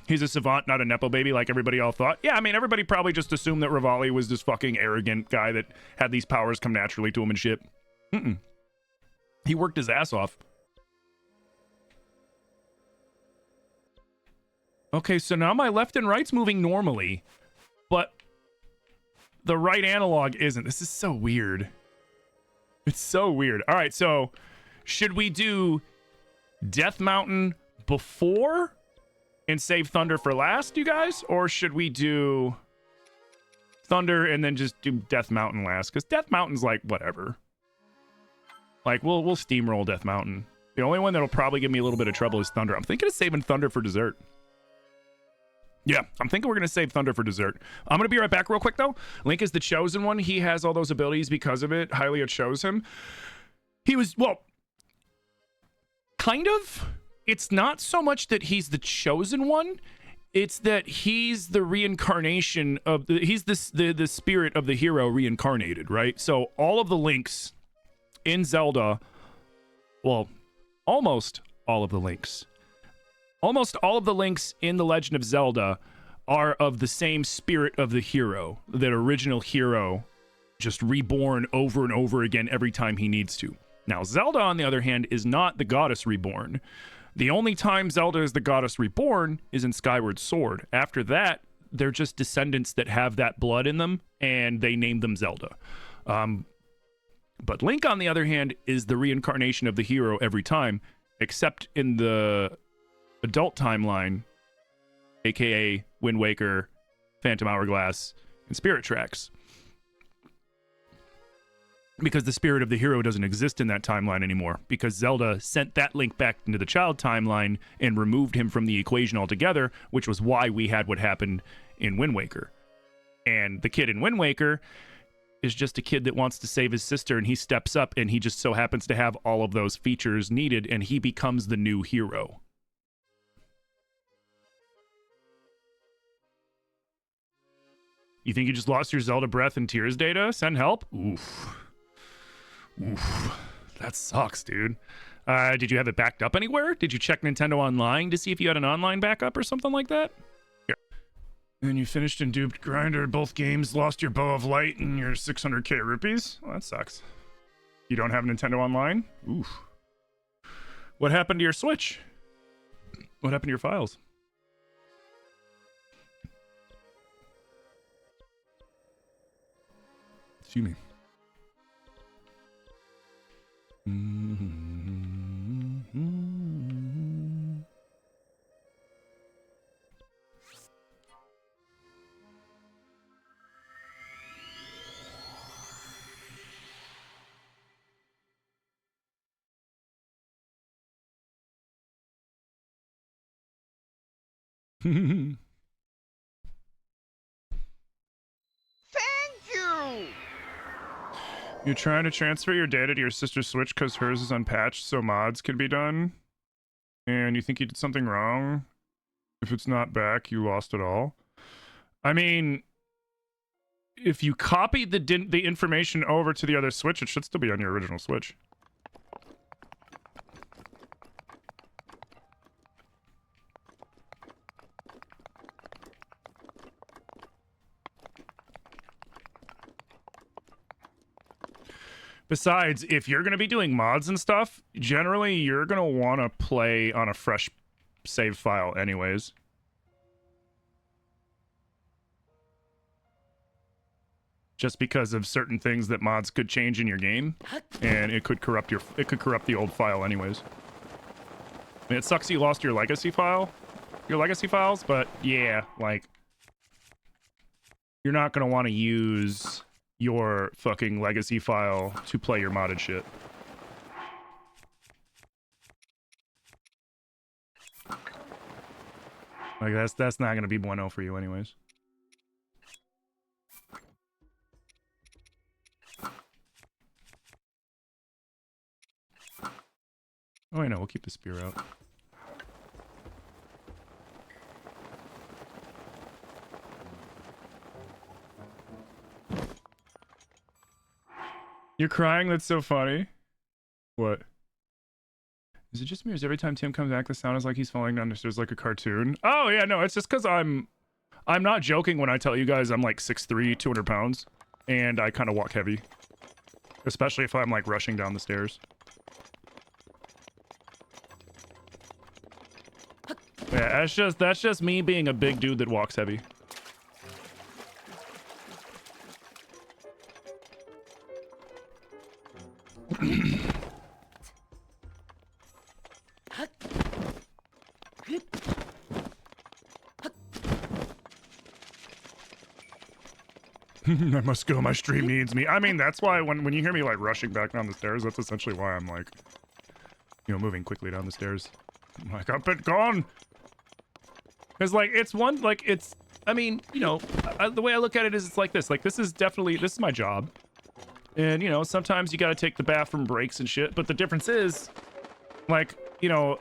He's a savant, not a Nepo baby like everybody all thought. Yeah, I mean, everybody probably just assumed that Revali was this fucking arrogant guy that had these powers come naturally to him and shit. He worked his ass off. Okay, so now my left and right's moving normally, but the right analog isn't. This is so weird. It's so weird. All right, so should we do Death Mountain before and save Thunder for last, you guys? Or should we do Thunder and then just do Death Mountain last? Because Death Mountain's like, whatever. Like, we'll steamroll Death Mountain. The only one that'll probably give me a little bit of trouble is Thunder. I'm thinking of saving Thunder for dessert. Yeah, I'm thinking we're going to save Thunder for dessert. I'm going to be right back real quick, though. Link is the chosen one. He has all those abilities because of it. Hylia chose him. He was, well, kind of. It's not so much that he's the chosen one. It's that he's the reincarnation of the, he's the spirit of the hero reincarnated, right? So all of the Links in Zelda, well, almost all of the Links in The Legend of Zelda are of the same spirit of the hero, that original hero, just reborn over and over again every time he needs to. Now, Zelda, on the other hand, is not the goddess reborn. The only time Zelda is the goddess reborn is in Skyward Sword. After that, they're just descendants that have that blood in them, and they name them Zelda. But Link, on the other hand, is the reincarnation of the hero every time, except in the adult timeline, aka Wind Waker, Phantom Hourglass, and Spirit Tracks. Because the spirit of the hero doesn't exist in that timeline anymore, because Zelda sent that Link back into the child timeline and removed him from the equation altogether, which was why we had what happened in Wind Waker. And the kid in Wind Waker is just a kid that wants to save his sister, and he steps up, and he just so happens to have all of those features needed, and he becomes the new hero. You think you just lost your Zelda breath and tears data? Send help? Oof. That sucks, dude. Did you have it backed up anywhere? Did you check Nintendo Online to see if you had an online backup or something like that? Here. And you finished and duped Grinder. Both games lost your Bow of Light and your 600k rupees? Well, that sucks. You don't have Nintendo Online? Oof. What happened to your Switch? What happened to your files? Excuse me. Thank you! You're trying to transfer your data to your sister's Switch because hers is unpatched so mods can be done? And you think you did something wrong? If it's not back, you lost it all? I mean, if you copied the information over to the other Switch, it should still be on your original Switch. Besides, if you're going to be doing mods and stuff, generally you're going to want to play on a fresh save file anyways. Just because of certain things that mods could change in your game, and it could corrupt the old file anyways. I mean, it sucks you lost your legacy files, but yeah, like, you're not going to want to use your fucking legacy file to play your modded shit. Like, that's not gonna be bueno for you anyways. Oh, I know, we'll keep the spear out. You're crying? That's so funny. What? Is it just me or is every time Tim comes back the sound is like he's falling down the stairs like a cartoon? Oh yeah, no, it's just because I'm not joking when I tell you guys I'm like 6'3", 200 pounds, and I kind of walk heavy. Especially if I'm like rushing down the stairs. Yeah, that's just me being a big dude that walks heavy. I must go, my stream needs me. I mean, that's why when you hear me like rushing back down the stairs, that's essentially why I'm like, you know, moving quickly down the stairs. I'm like, up and gone. Because like, it's one, like it's, I mean, you know, the way I look at it is it's like this is definitely, this is my job. And you know, sometimes you got to take the bathroom breaks and shit. But the difference is like, you know,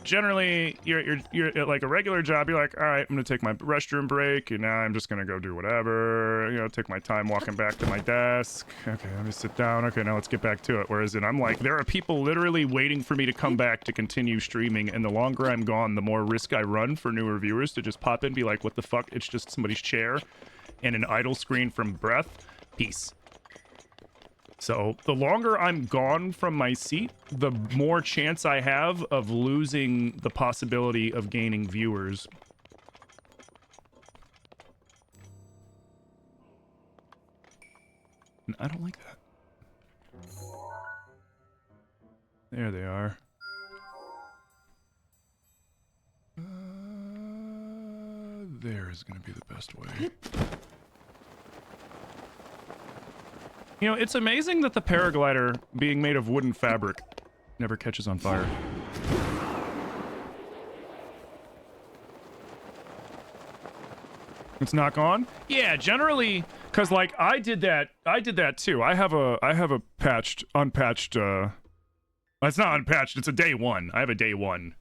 generally you're at like a regular job, you're like, all right, I'm gonna take my restroom break and now I'm just gonna go do whatever, you know, take my time walking back to my desk. Okay, let me sit down. Okay, now let's get back to it. Whereas I'm like, there are people literally waiting for me to come back to continue streaming, and the longer I'm gone, the more risk I run for newer viewers to just pop in and be like, what the fuck, it's just somebody's chair and an idle screen from breath. Peace. So the longer I'm gone from my seat, the more chance I have of losing the possibility of gaining viewers. And I don't like that. There they are. There is going to be the best way. You know, it's amazing that the paraglider, being made of wooden fabric, never catches on fire. It's not gone? Yeah, generally, because like I did that too. I have a patched, unpatched, it's not unpatched, it's a day one. I have a day one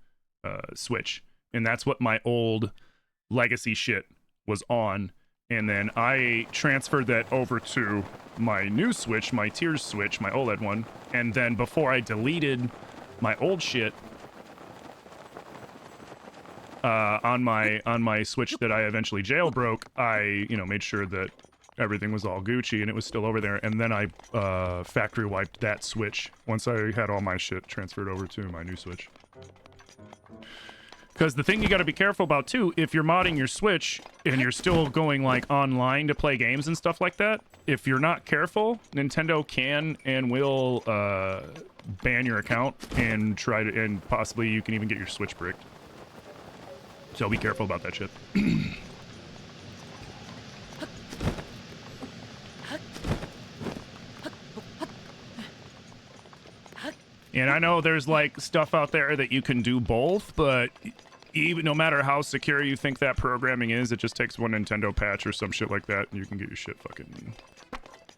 Switch, and that's what my old legacy shit was on. And then I transferred that over to my new Switch, my Tears Switch, my OLED one. And then before I deleted my old shit on my Switch that I eventually jailbroke, I, you know, made sure that everything was all Gucci and it was still over there. And then I factory wiped that Switch once I had all my shit transferred over to my new Switch. Because the thing you got to be careful about too, if you're modding your Switch and you're still going like online to play games and stuff like that, if you're not careful, Nintendo can and will ban your account and try to, and possibly you can even get your Switch bricked. So be careful about that shit. And I know there's like stuff out there that you can do both, but even no matter how secure you think that programming is, it just takes one Nintendo patch or some shit like that, and you can get your shit fucking.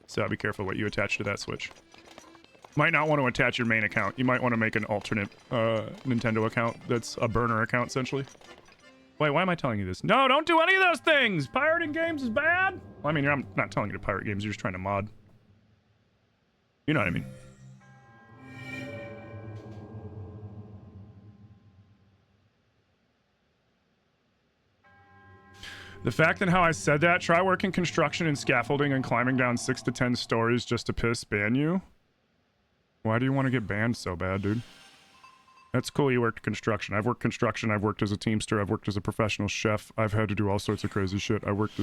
So be careful what you attach to that Switch. Might not want to attach your main account. You might want to make an alternate Nintendo account that's a burner account essentially. Wait, why am I telling you this? No, don't do any of those things. Pirating games is bad. Well, I mean, I'm not telling you to pirate games. You're just trying to mod. You know what I mean. The fact and how I said that, try working construction and scaffolding and climbing down 6 to 10 stories just to ban you? Why do you want to get banned so bad, dude? That's cool you worked construction. I've worked construction, I've worked as a teamster, I've worked as a professional chef, I've had to do all sorts of crazy shit. I worked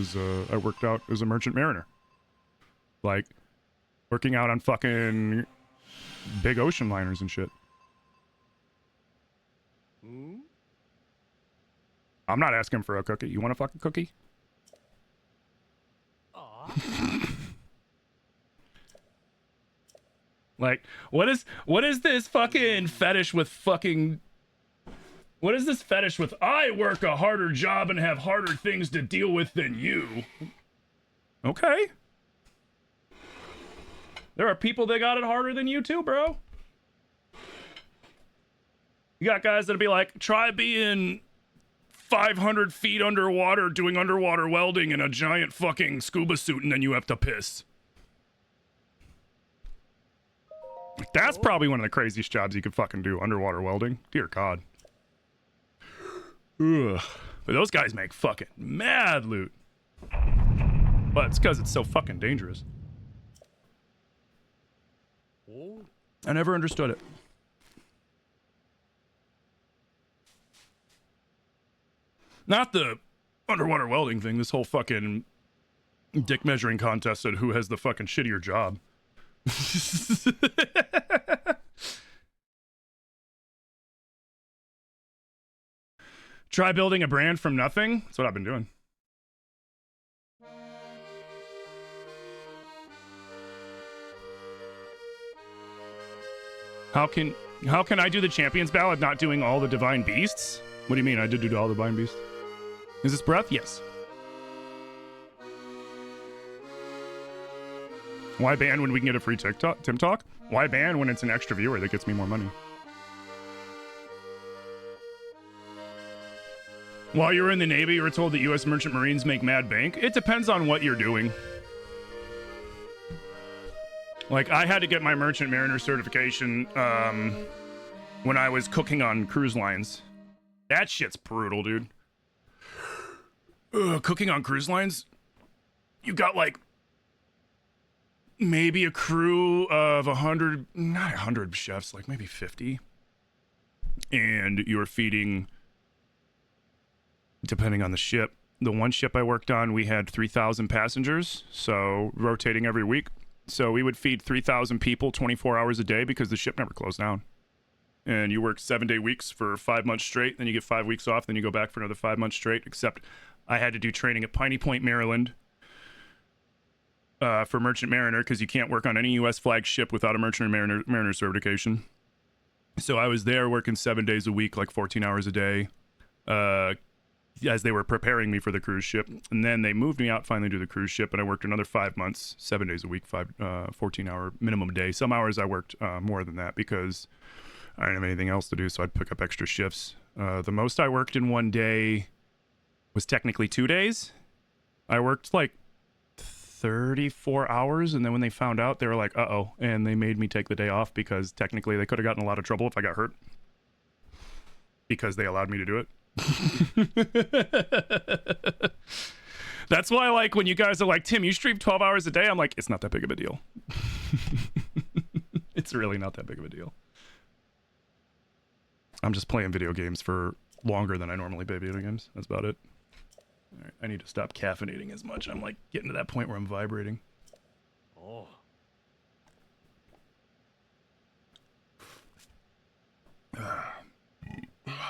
out as a merchant mariner. Like, working out on fucking big ocean liners and shit. I'm not asking for a cookie. You want a fucking cookie? Like, what is this fucking fetish with fucking... What is this fetish with, I work a harder job and have harder things to deal with than you? Okay. There are people that got it harder than you too, bro. You got guys that'll be like, try being 500 feet underwater doing underwater welding in a giant fucking scuba suit and then you have to piss. Like, that's probably one of the craziest jobs you could fucking do, underwater welding. Dear God. Ugh. But those guys make fucking mad loot. But it's because it's so fucking dangerous. I never understood it. Not the underwater welding thing, this whole fucking dick measuring contest at who has the fucking shittier job. Try building a brand from nothing. That's what I've been doing. How can I do the Champions Ballad not doing all the Divine Beasts? What do you mean? I did do all the Divine Beasts. Is this breath? Yes. Why ban when we can get a free TikTok, Tim Talk? Why ban when it's an extra viewer that gets me more money? While you were in the Navy, you were told that U.S. Merchant Marines make mad bank. It depends on what you're doing. Like, I had to get my Merchant Mariner certification when I was cooking on cruise lines. That shit's brutal, dude. Cooking on cruise lines? You got, like, maybe a crew of 100, not 100 chefs, like maybe 50. And you're feeding, depending on the ship. The one ship I worked on, we had 3,000 passengers, so rotating every week. So we would feed 3,000 people 24 hours a day because the ship never closed down. And you work 7-day weeks for 5 months straight, then you get 5 weeks off, then you go back for another 5 months straight, except I had to do training at Piney Point, Maryland for Merchant Mariner because you can't work on any U.S. flag ship without a Merchant Mariner certification. So I was there working 7 days a week, like 14 hours a day, as they were preparing me for the cruise ship. And then they moved me out finally to the cruise ship, and I worked another 5 months, 7 days a week, 14-hour minimum day. Some hours I worked more than that because I didn't have anything else to do, so I'd pick up extra shifts. The most I worked in one day was technically 2 days. I worked like 34 hours, and then when they found out, they were like, uh-oh, and they made me take the day off because technically they could have gotten a lot of trouble if I got hurt because they allowed me to do it. That's why, like, when you guys are like, Tim, you stream 12 hours a day, I'm like, it's not that big of a deal. It's really not that big of a deal. I'm just playing video games for longer than I normally play video games. That's about it. All right, I need to stop caffeinating as much. I'm like getting to that point where I'm vibrating. Oh.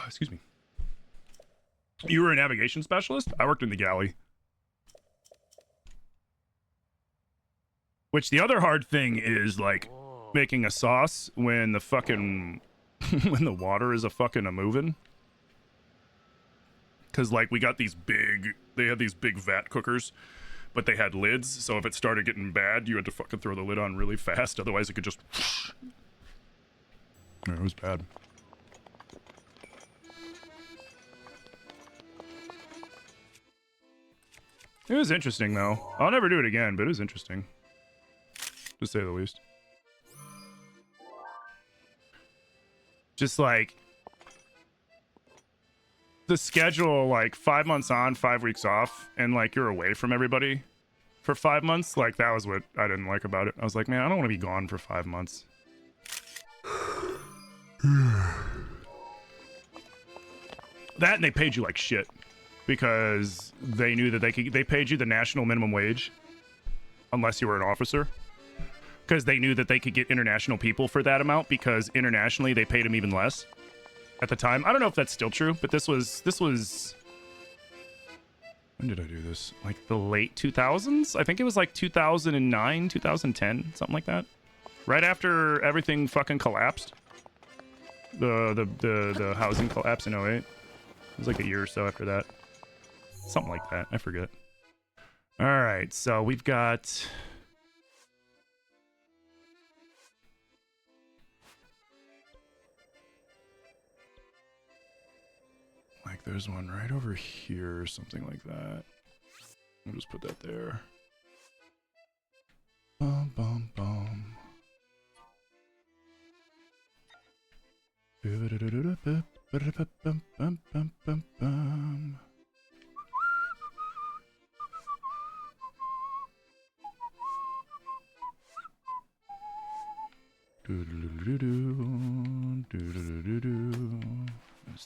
Excuse me. You were a navigation specialist? I worked in the galley. Which the other hard thing is like making a sauce when the fucking when the water is a fucking moving. Cause like we got these big, they had these big vat cookers, but they had lids. So if it started getting bad, you had to fucking throw the lid on really fast. Otherwise it could just, it was bad. It was interesting though. I'll never do it again, but it was interesting. To say the least. Just like the schedule, like 5 months on, 5 weeks off, and like you're away from everybody for 5 months. Like that was what I didn't like about it. I was like, man, I don't want to be gone for 5 months. That, and they paid you like shit because they knew that they paid you the national minimum wage unless you were an officer. Because they knew that they could get international people for that amount because internationally they paid them even less at the time. I don't know if that's still true, but this was when did I do this? Like the late 2000s? I think it was like 2009, 2010, something like that. Right after everything fucking collapsed. The housing collapse in 08. It was like a year or so after that. Something like that. I forget. All right, so we've got like there's one right over here or something like that. I'll just put that there. Bum, bum, bum. There's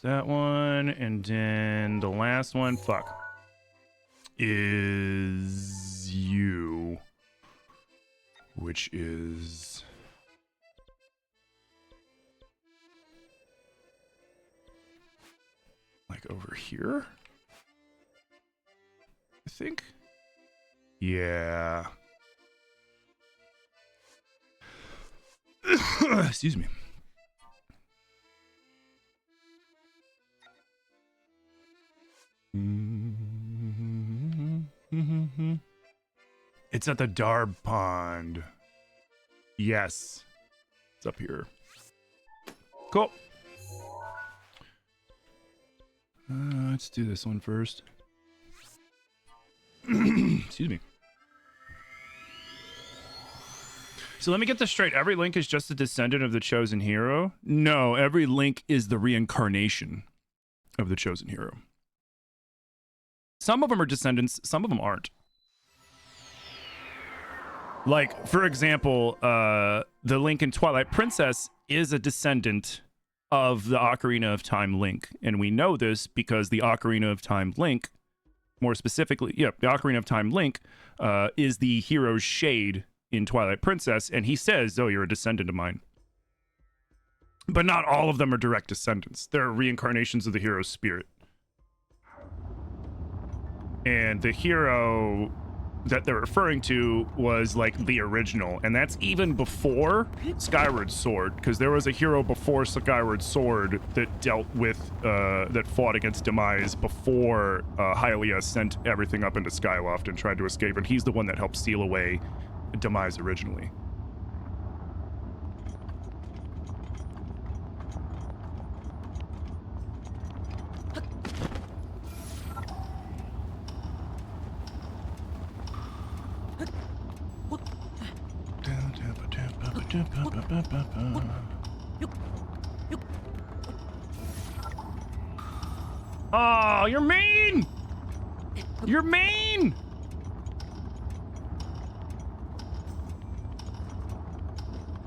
that one, and then the last one, fuck, is you, which is like over here, I think. Yeah. Excuse me. It's at the Darb Pond. Yes. It's up here. Cool. Let's do this one first. Excuse me. So let me get this straight. Every Link is just a descendant of the chosen hero? No, every Link is the reincarnation of the chosen hero. Some of them are descendants, some of them aren't. Like, for example, the Link in Twilight Princess is a descendant of the Ocarina of Time Link. And we know this because the Ocarina of Time Link, more specifically, the Ocarina of Time Link is the hero's shade in Twilight Princess, and he says, oh, you're a descendant of mine. But not all of them are direct descendants. They're reincarnations of the hero's spirit. And the hero that they're referring to was like the original, and that's even before Skyward Sword, because there was a hero before Skyward Sword that dealt with that fought against Demise before Hylia sent everything up into Skyloft and tried to escape, and he's the one that helped seal away Demise originally. Oh, you're mean! You're mean!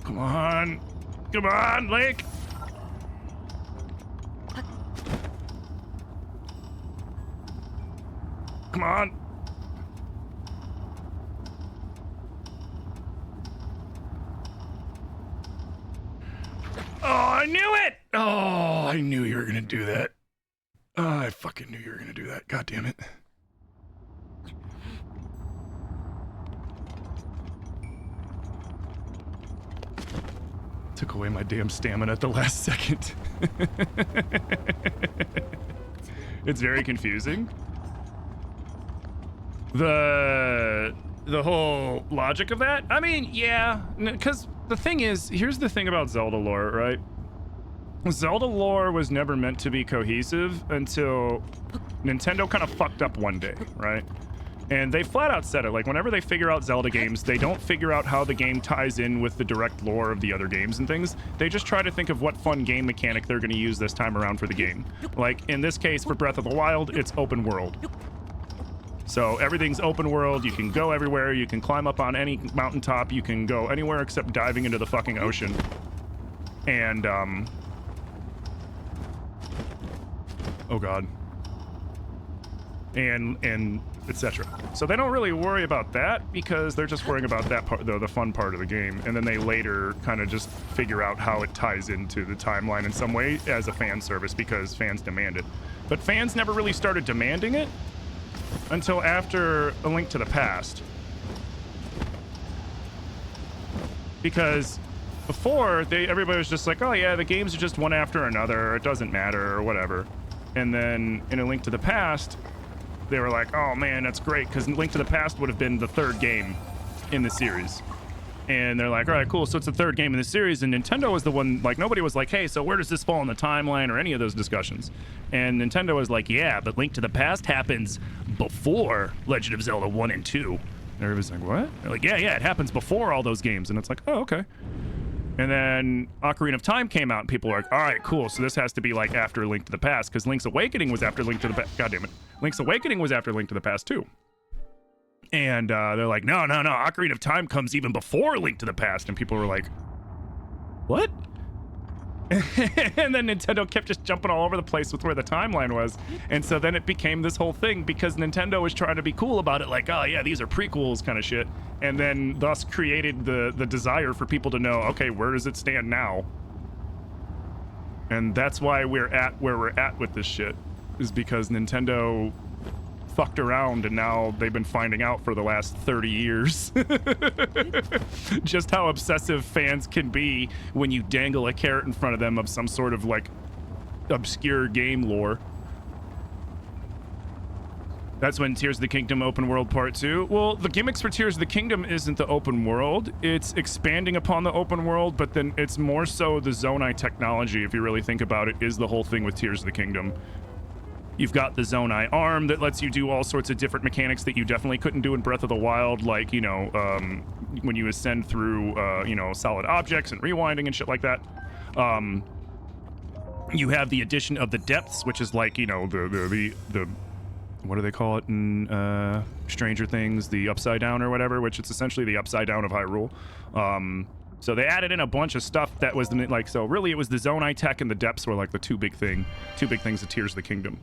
Come on. Come on, Link! Come on. Oh, I knew it! Oh, I knew you were gonna do that. Oh, I fucking knew you were gonna do that. God damn it. Took away my damn stamina at the last second. It's very confusing. The whole logic of that? I mean, yeah, because the thing is, here's the thing about Zelda lore, right? Zelda lore was never meant to be cohesive until Nintendo kind of fucked up one day, right? And they flat out said it, like whenever they figure out Zelda games, they don't figure out how the game ties in with the direct lore of the other games and things. They just try to think of what fun game mechanic they're going to use this time around for the game. Like in this case, for Breath of the Wild, it's open world. So everything's open world, you can go everywhere, you can climb up on any mountaintop, you can go anywhere except diving into the fucking ocean. And, oh god. And etc. So they don't really worry about that because they're just worrying about that part, the fun part of the game. And then they later kind of just figure out how it ties into the timeline in some way as a fan service because fans demand it. But fans never really started demanding it until after A Link to the Past. Because before, everybody was just like, oh yeah, the games are just one after another, it doesn't matter, or whatever. And then in A Link to the Past, they were like, oh man, that's great, because Link to the Past would have been the third game in the series. And they're like, all right, cool, so it's the third game in the series, and Nintendo was the one, like, nobody was like, hey, so where does this fall in the timeline, or any of those discussions. And Nintendo was like, yeah, but Link to the Past happens before Legend of Zelda 1 and 2. And everybody's like, what? They're like, yeah, it happens before all those games. And it's like, oh, okay. And then Ocarina of Time came out, and people were like, all right, cool. So this has to be like after Link to the Past, because Link's Awakening was after Link to the Past. God damn it. Link's Awakening was after Link to the Past, too. And they're like, no, Ocarina of Time comes even before Link to the Past. And people were like, what? And then Nintendo kept just jumping all over the place with where the timeline was. And so then it became this whole thing because Nintendo was trying to be cool about it, like, oh yeah, these are prequels kind of shit. And then thus created the desire for people to know, okay, where does it stand now? And that's why we're at where we're at with this shit, is because Nintendo fucked around and now they've been finding out for the last 30 years just how obsessive fans can be when you dangle a carrot in front of them of some sort of like obscure game lore. That's when Tears of the Kingdom Open World Part 2. Well, the gimmicks for Tears of the Kingdom isn't the open world. It's expanding upon the open world, but then it's more so the Zonai technology, if you really think about it, is the whole thing with Tears of the Kingdom. You've got the Zonai arm that lets you do all sorts of different mechanics that you definitely couldn't do in Breath of the Wild, like, you know, when you ascend through, you know, solid objects and rewinding and shit like that. You have the addition of the depths, which is like, you know, the what do they call it in Stranger Things? The Upside Down or whatever, which it's essentially the Upside Down of Hyrule. So they added in a bunch of stuff that was like, so really it was the Zonai tech and the depths were like the two big things of Tears of the Kingdom.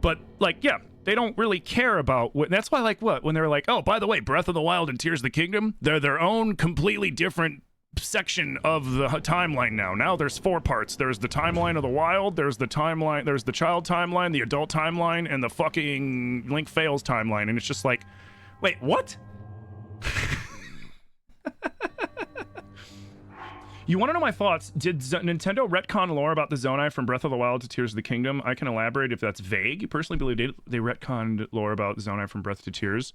But like, yeah, they don't really care about what, that's why like what, when they're like, oh, by the way, Breath of the Wild and Tears of the Kingdom, they're their own completely different section of the timeline now. Now there's 4 parts. There's the timeline of the wild, there's the timeline, there's the child timeline, the adult timeline, and the fucking Link Fails timeline. And it's just like, wait, what? You want to know my thoughts? Did Nintendo retcon lore about the Zonai from Breath of the Wild to Tears of the Kingdom? I can elaborate if that's vague. You personally believe they retconned lore about Zonai from Breath to Tears?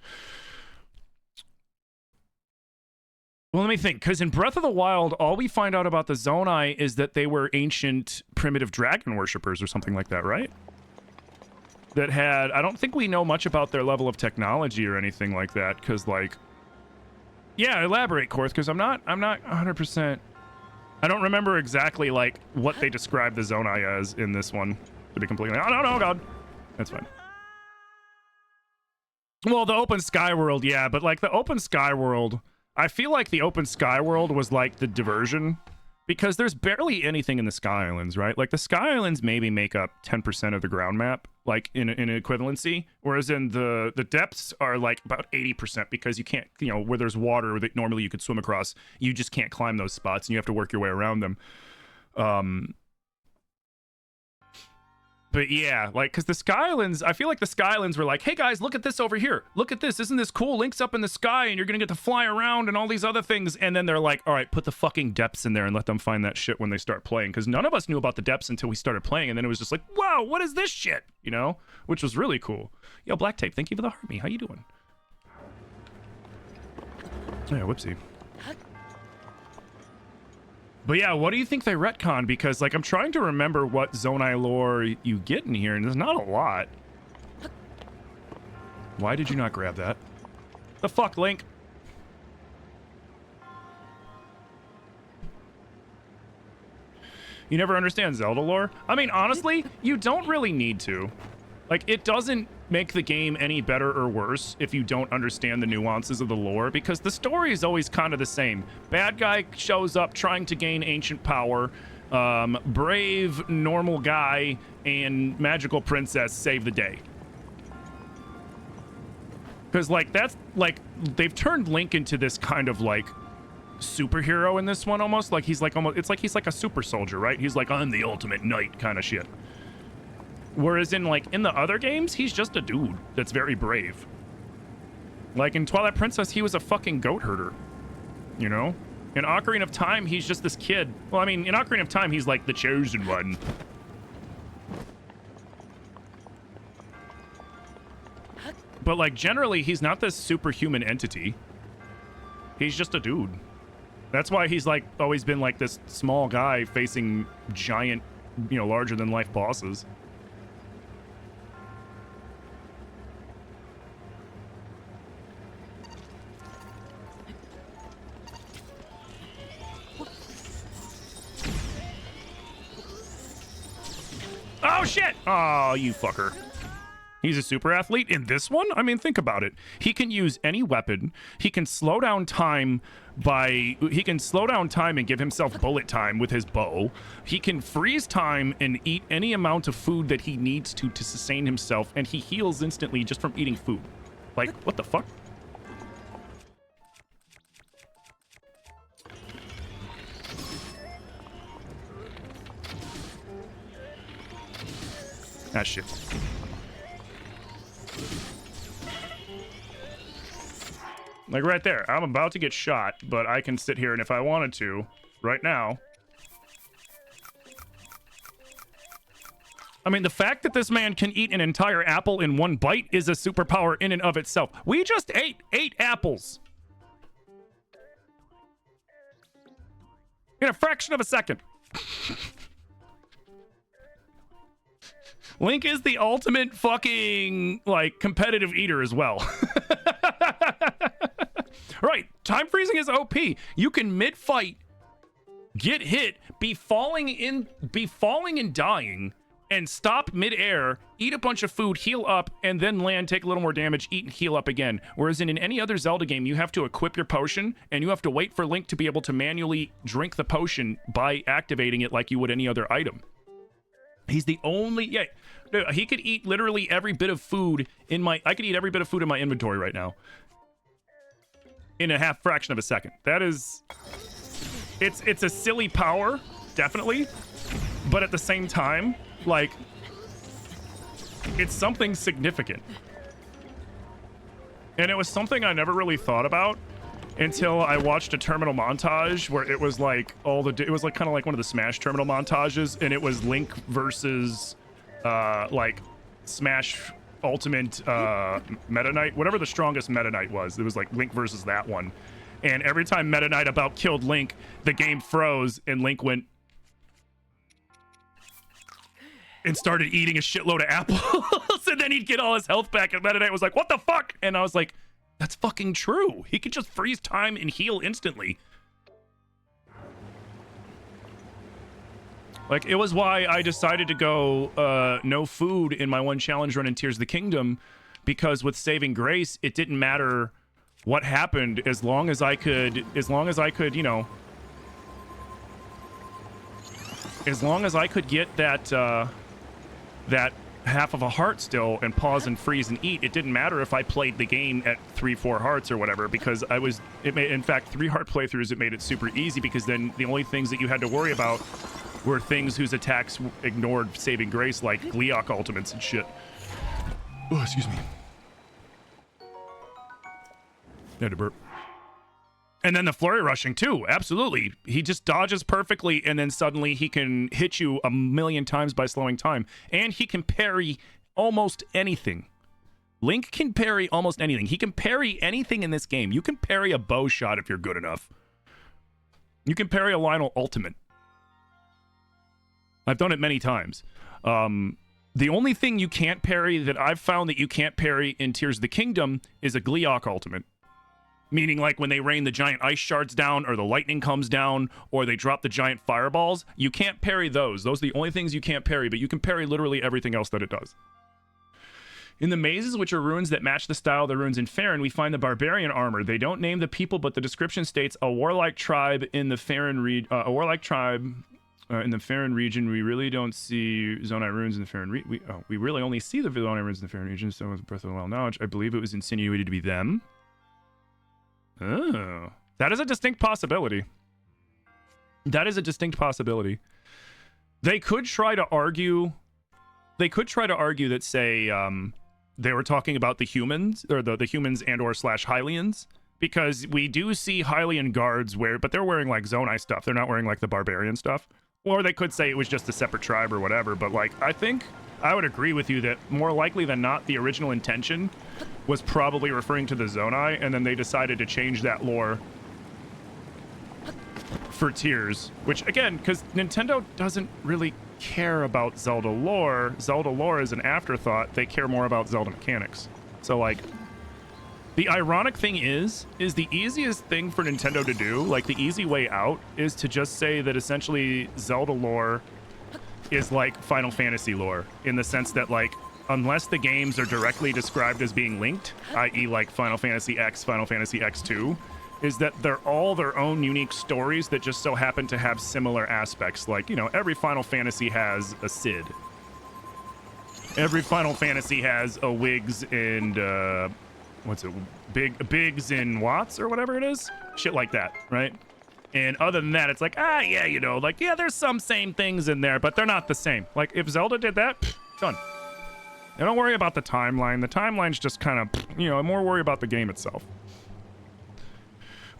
Well, let me think, because in Breath of the Wild, all we find out about the Zonai is that they were ancient primitive dragon worshippers or something like that, right? That had, I don't think we know much about their level of technology or anything like that, because like, yeah, elaborate, Korth, because I'm not 100%. I don't remember exactly like what they described the Zonai as in this one, to be completely, oh no, God, that's fine. Well, the open sky world, yeah, but like the open sky world, I feel like the open sky world was like the diversion, because there's barely anything in the Sky Islands, right? Like the Sky Islands maybe make up 10% of the ground map, like in equivalency, whereas in the depths are like about 80% because you can't, you know, where there's water that normally you could swim across, you just can't climb those spots and you have to work your way around them. But yeah, like, because the Skylands, I feel like the Skylands were like, hey guys, look at this over here. Look at this. Isn't this cool? Link's up in the sky and you're going to get to fly around and all these other things. And then they're like, all right, put the fucking depths in there and let them find that shit when they start playing. Because none of us knew about the depths until we started playing. And then it was just like, wow, what is this shit? You know, which was really cool. Yo, Black Tape, thank you for the Harmy. How you doing? Yeah, whoopsie. But yeah, what do you think they retcon? Because, like, I'm trying to remember what Zonai lore you get in here, and there's not a lot. Why did you not grab that? The fuck, Link? You never understand Zelda lore? I mean, honestly, you don't really need to. Like, it doesn't make the game any better or worse if you don't understand the nuances of the lore, because the story is always kind of the same. Bad guy shows up trying to gain ancient power. Brave, normal guy and magical princess save the day. Because, like, that's, like, they've turned Link into this kind of, like, superhero in this one almost. Like, he's, like, almost, it's like he's like a super soldier, right? He's like, I'm the ultimate knight kind of shit. Whereas in, like, in the other games, he's just a dude that's very brave. Like, in Twilight Princess, he was a fucking goat herder. You know? In Ocarina of Time, he's just this kid. Well, I mean, in Ocarina of Time, he's, like, the chosen one. But, like, generally, he's not this superhuman entity. He's just a dude. That's why he's, like, always been, like, this small guy facing giant, you know, larger-than-life bosses. shit! Oh, you fucker. He's a super athlete in this one? I mean, think about it. He can use any weapon. He can slow down time and give himself bullet time with his bow. He can freeze time and eat any amount of food that he needs to sustain himself, and he heals instantly just from eating food. Like, what the fuck? That shit. Like right there, I'm about to get shot, but I can sit here and if I wanted to, right now. I mean, the fact that this man can eat an entire apple in one bite is a superpower in and of itself. We just ate 8 apples. In a fraction of a second. Link is the ultimate fucking, like, competitive eater as well. Right, time freezing is OP. You can mid-fight, get hit, be falling and dying, and stop mid-air, eat a bunch of food, heal up, and then land, take a little more damage, eat and heal up again. Whereas in any other Zelda game, you have to equip your potion, and you have to wait for Link to be able to manually drink the potion by activating it like you would any other item. He's the only... Yeah, he could eat literally every bit of food in my... I could eat every bit of food in my inventory right now. In a half fraction of a second. That is... It's a silly power, definitely. But at the same time, like... It's something significant. And it was something I never really thought about until I watched a terminal montage where it was like it was like kind of like one of the Smash terminal montages, and it was Link versus like Smash Ultimate Meta Knight, whatever the strongest Meta Knight was. It was like Link versus that one. And every time Meta Knight about killed Link, the game froze and Link went and started eating a shitload of apples, and then he'd get all his health back, and Meta Knight was like, what the fuck? And I was like, that's fucking true. He could just freeze time and heal instantly. Like, it was why I decided to go no food in my one challenge run in Tears of the Kingdom, because with Saving Grace, it didn't matter what happened as long as I could, you know, as long as I could get that, that half of a heart still and pause and freeze and eat. It didn't matter if I played the game at 3-4 hearts or whatever, because in fact 3 heart playthroughs, it made it super easy, because then the only things that you had to worry about were things whose attacks ignored Saving Grace, like Gleeok ultimates and shit. Oh, excuse me. Had to burp. And then the flurry rushing too, absolutely. He just dodges perfectly, and then suddenly he can hit you a million times by slowing time. And he can parry almost anything. Link can parry almost anything. He can parry anything in this game. You can parry a bow shot if you're good enough. You can parry a Lionel ultimate. I've done it many times. The only thing you can't parry that I've found that you can't parry in Tears of the Kingdom is a Gleeok ultimate. Meaning, like, when they rain the giant ice shards down, or the lightning comes down, or they drop the giant fireballs, you can't parry those. Those are the only things you can't parry, but you can parry literally everything else that it does. In the mazes, which are ruins that match the style of the ruins in Faerûn, we find the barbarian armor. They don't name the people, but the description states a warlike tribe in the Faerûn region. We really don't see Zonai ruins in the Faerûn region. We really only see the Zonai ruins in the Faerûn region. So with Breath of the Wild knowledge, I believe it was insinuated to be them. Oh, that is a distinct possibility. That is a distinct possibility. They could try to argue that, say, they were talking about the humans, or the humans and or / Hylians, because we do see Hylian guards but they're wearing like Zonai stuff. They're not wearing like the barbarian stuff. Or they could say it was just a separate tribe or whatever. But like, I think I would agree with you that more likely than not, the original intention was probably referring to the Zonai, and then they decided to change that lore for Tears, which again, because Nintendo doesn't really care about Zelda lore. Zelda lore is an afterthought. They care more about Zelda mechanics. So like, the ironic thing is the easiest thing for Nintendo to do, like the easy way out, is to just say that essentially Zelda lore is like Final Fantasy lore in the sense that, like, unless the games are directly described as being linked, i.e. like Final Fantasy X, Final Fantasy X2, is that they're all their own unique stories that just so happen to have similar aspects. Like, you know, every Final Fantasy has a Cid. Every Final Fantasy has a Wiggs and, Biggs and Watts or whatever it is? Shit like that, right? And other than that, it's like, yeah, you know, like, yeah, there's some same things in there, but they're not the same. Like, if Zelda did that, done. And don't worry about the timeline. The timeline's just kind of, you know, I'm more worried about the game itself.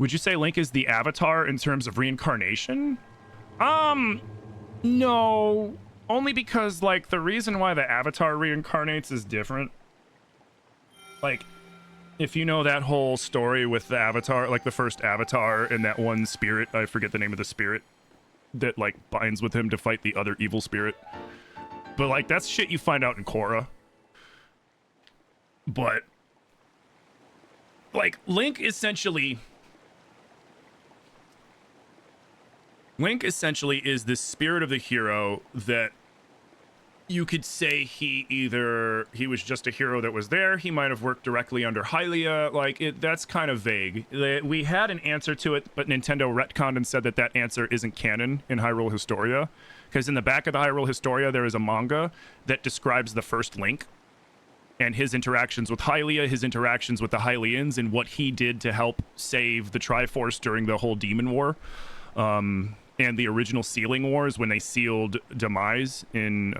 Would you say Link is the Avatar in terms of reincarnation? No. Only because, like, the reason why the Avatar reincarnates is different. Like, if you know that whole story with the Avatar, like the first Avatar and that one spirit, I forget the name of the spirit, that, like, binds with him to fight the other evil spirit. But, like, that's shit you find out in Korra. But, like, Link essentially is the spirit of the hero that you could say he was just a hero that was there. He might have worked directly under Hylia. Like, that's kind of vague. We had an answer to it, but Nintendo retconned and said that that answer isn't canon in Hyrule Historia. Because in the back of the Hyrule Historia, there is a manga that describes the first Link and his interactions with Hylia, his interactions with the Hylians, and what he did to help save the Triforce during the whole Demon War. And the original Sealing Wars when they sealed Demise in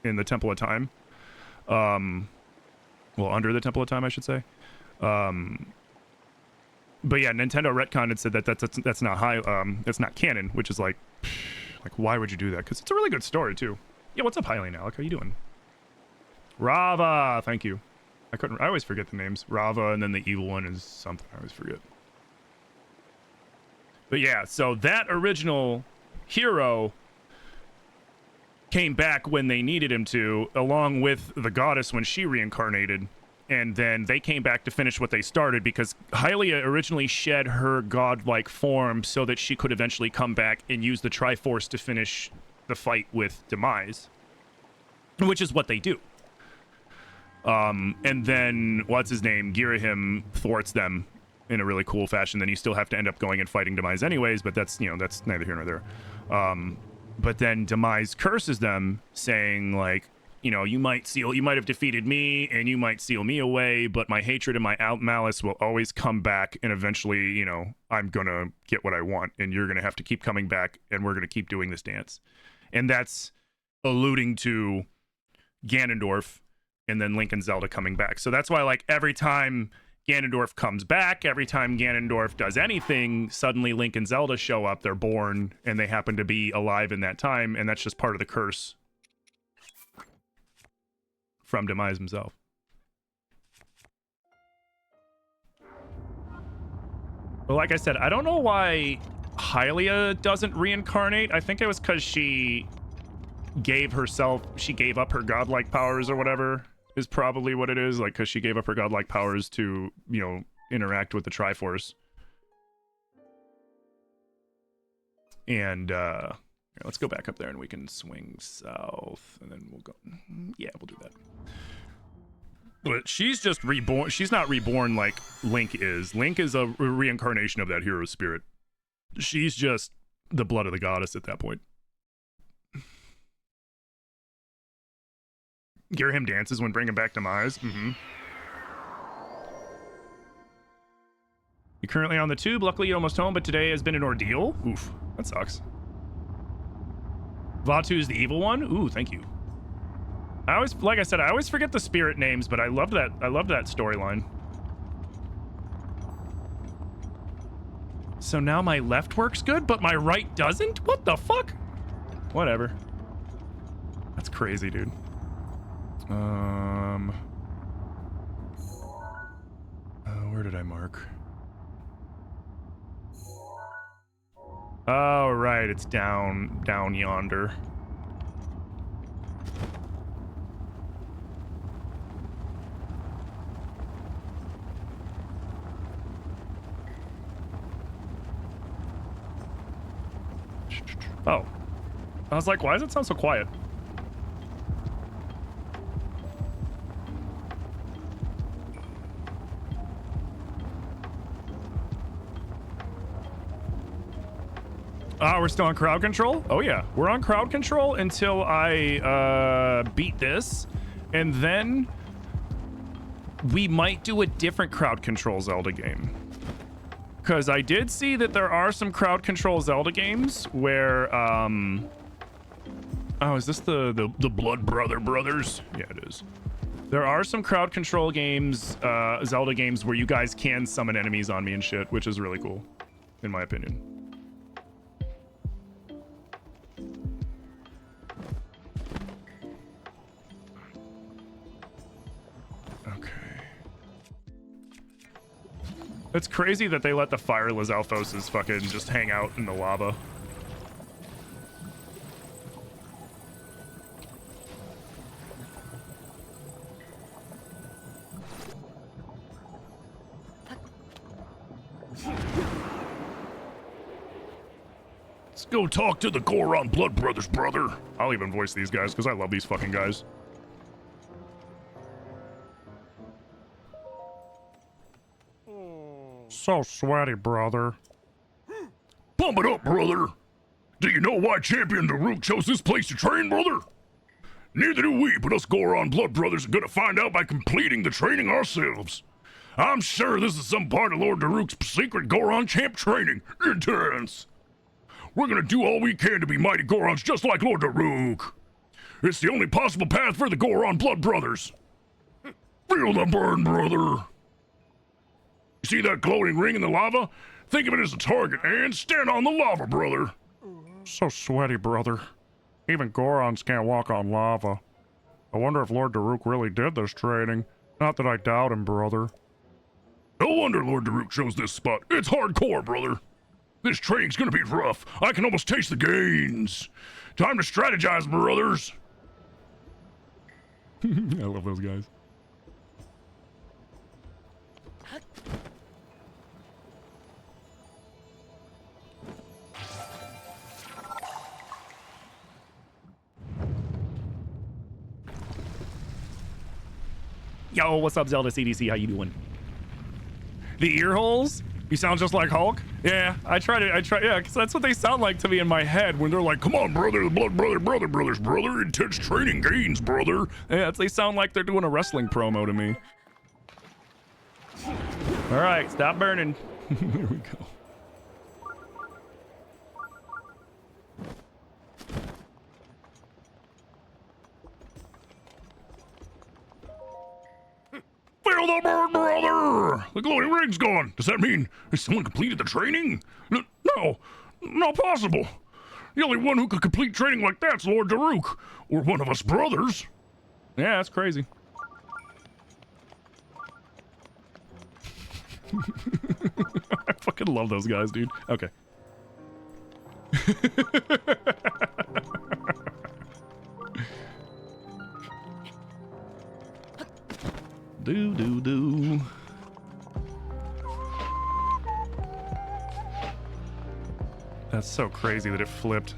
the Temple of Time. Well, under the Temple of Time, I should say. But yeah, Nintendo retconned and said that that's not that's not canon, which is like why would you do that? Because it's a really good story too. Yeah, what's up, Hylian Alec? How you doing? Rava, thank you. I always forget the names. Rava, and then the evil one is something I always forget. But yeah, so that original hero came back when they needed him to, along with the goddess when she reincarnated. And then they came back to finish what they started because Hylia originally shed her godlike form so that she could eventually come back and use the Triforce to finish the fight with Demise, which is what they do. And then, what's his name? Girahim thwarts them in a really cool fashion. Then you still have to end up going and fighting Demise anyways, but that's, you know, that's neither here nor there. But then Demise curses them, saying, like, you know, you might have defeated me and you might seal me away, but my hatred and my malice will always come back, and eventually, you know, I'm gonna get what I want, and you're gonna have to keep coming back, and we're gonna keep doing this dance. And that's alluding to Ganondorf and then Link and Zelda coming back. So that's why, like, every time Ganondorf comes back, every time Ganondorf does anything, suddenly Link and Zelda show up. They're born, and they happen to be alive in that time, and that's just part of the curse from Demise himself. But like I said, I don't know why Hylia doesn't reincarnate. I think it was because she gave up her godlike powers or whatever, is probably what it is. Like, because she gave up her godlike powers to, you know, interact with the Triforce. And, let's go back up there and we can swing south, and then we'll go. Yeah, we'll do that. But she's just reborn. She's not reborn like Link is. Link is a reincarnation of that hero spirit. She's just the blood of the goddess at that point. Girahim dances when bringing back Demise. Mm-hmm. You're currently on the tube. Luckily, you're almost home, but today has been an ordeal. Oof, that sucks. Vatu's the evil one? Ooh, thank you. Like I said, I always forget the spirit names, but I love that storyline. So now my left works good, but my right doesn't? What the fuck? Whatever. That's crazy, dude. Where did I mark? Oh, right, it's down yonder. Oh. I was like, why does it sound so quiet? We're still on crowd control? Oh yeah, we're on crowd control until I beat this, and then we might do a different crowd control Zelda game. Because I did see that there are some crowd control Zelda games where, oh, is this the Blood Brothers? Yeah, it is. There are some crowd control games, Zelda games, where you guys can summon enemies on me and shit, which is really cool, in my opinion. It's crazy that they let the fire Lizalfoses fucking just hang out in the lava. Let's go talk to the Goron Blood Brothers, brother. I'll even voice these guys because I love these fucking guys. So sweaty, brother. Pump it up, brother. Do you know why Champion Daruk chose this place to train, brother? Neither do we, but us Goron Blood Brothers are gonna find out by completing the training ourselves. I'm sure this is some part of Lord Daruk's secret Goron champ training. Intense. We're gonna do all we can to be mighty Gorons just like Lord Daruk. It's the only possible path for the Goron Blood Brothers. Feel the burn, brother. See that glowing ring in the lava? Think of it as a target and stand on the lava, brother. So sweaty, brother. Even Gorons can't walk on lava. I wonder if Lord Daruk really did this training. Not that I doubt him, brother. No wonder Lord Daruk chose this spot. It's hardcore, brother. This training's gonna be rough. I can almost taste the gains. Time to strategize, brothers. I love those guys. Yo, what's up, Zelda CDC? How you doing? The ear holes? You sound just like Hulk? Yeah, I try, yeah, because that's what they sound like to me in my head when they're like, come on, brother, the blood brothers, brother, intense training gains, brother. Yeah, they sound like they're doing a wrestling promo to me. All right, stop burning. Here we go. Feel the burn, brother! The glowing ring's gone. Does that mean someone completed the training? No, not possible. The only one who could complete training like that's Lord Daruk, or one of us brothers. Yeah, that's crazy. I fucking love those guys, dude. Okay. Do. That's so crazy that it flipped.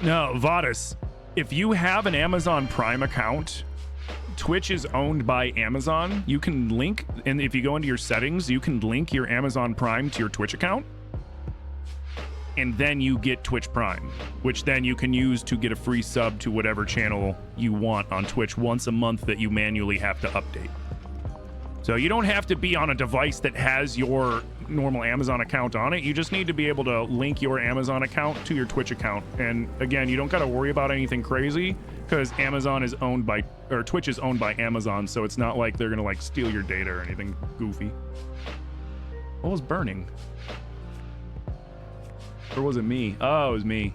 No, Vadis, if you have an Amazon Prime account, Twitch is owned by Amazon. You can link, and if you go into your settings, you can link your Amazon Prime to your Twitch account. And then you get Twitch Prime, which then you can use to get a free sub to whatever channel you want on Twitch once a month that you manually have to update. So you don't have to be on a device that has your normal Amazon account on it. You just need to be able to link your Amazon account to your Twitch account. And again, you don't got to worry about anything crazy because Amazon is owned by, or Twitch is owned by Amazon. So it's not like they're going to like steal your data or anything goofy. What was burning? Or was it me? Oh, it was me.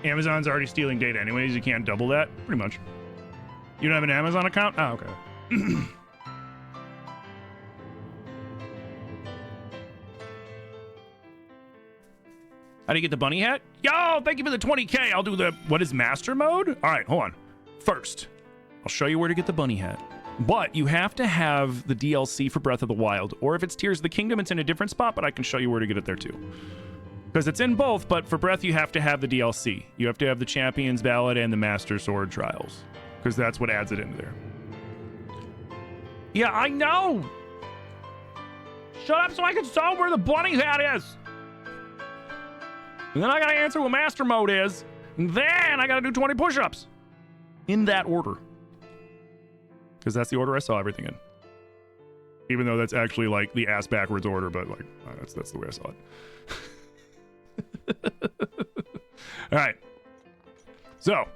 Amazon's already stealing data anyways. You can't double that. Pretty much. You don't have an Amazon account? Oh, okay. How do you get the bunny hat? Yo, thank you for the 20K. I'll do the... What is master mode? All right, hold on. First, I'll show you where to get the bunny hat. But you have to have the DLC for Breath of the Wild. Or if it's Tears of the Kingdom, it's in a different spot, but I can show you where to get it there too. Because it's in both, but for Breath, you have to have the DLC. You have to have the Champion's Ballad and the Master Sword Trials. Because that's what adds it into there. Yeah, I know! Shut up so I can show where the bunny hat is! And then I gotta answer what Master Mode is. And then I gotta do 20 push-ups. In that order. Because that's the order I saw everything in. Even though that's actually like the ass backwards order, but like that's the way I saw it. All right. So,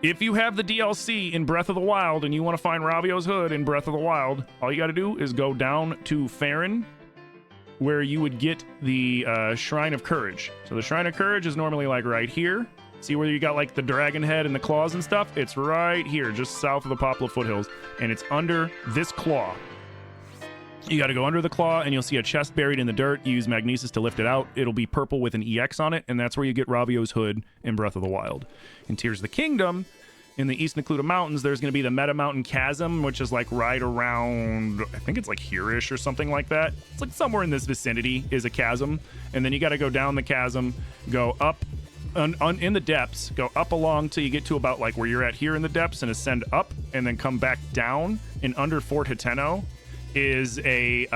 if you have the DLC in Breath of the Wild and you want to find Ravio's hood in Breath of the Wild, all you got to do is go down to Faron, where you would get the Shrine of Courage. So the Shrine of Courage is normally like right here. See where you got like the dragon head and the claws and stuff? It's right here, just south of the Poplar Foothills, and it's under this claw. You got to go under the claw, and you'll see a chest buried in the dirt. You use Magnesis to lift it out. It'll be purple with an EX on it, and that's where you get Ravio's hood in Breath of the Wild. In Tears of the Kingdom, in the East Necluda Mountains, there's going to be the Meta Mountain Chasm, which is like right around, I think it's like here-ish or something like that. It's like somewhere in this vicinity is a chasm, and then you got to go down the chasm, go up in the depths, go up along till you get to about like where you're at here in the depths, and ascend up, and then come back down. And under Fort Hateno is a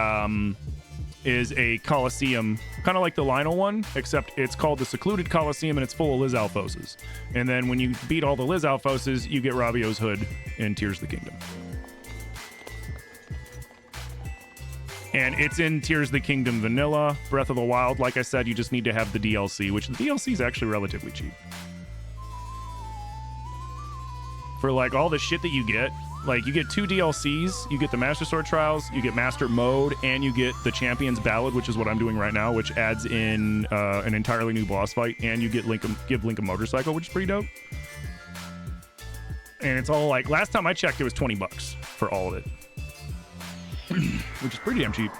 Colosseum, kind of like the Lionel one, except it's called the Secluded Colosseum, and it's full of Lizalfoses. And then when you beat all the Lizalfoses, you get Ravio's hood in Tears of the Kingdom. And it's in Tears of the Kingdom Vanilla. Breath of the Wild, like I said, you just need to have the DLC, which the DLC is actually relatively cheap. For like all the shit that you get, like you get 2 DLCs, you get the Master Sword Trials, you get Master Mode, and you get the Champion's Ballad, which is what I'm doing right now, which adds in an entirely new boss fight, and you get give Link a motorcycle, which is pretty dope. And it's all like, last time I checked, it was $20 for all of it. Which is pretty damn cheap.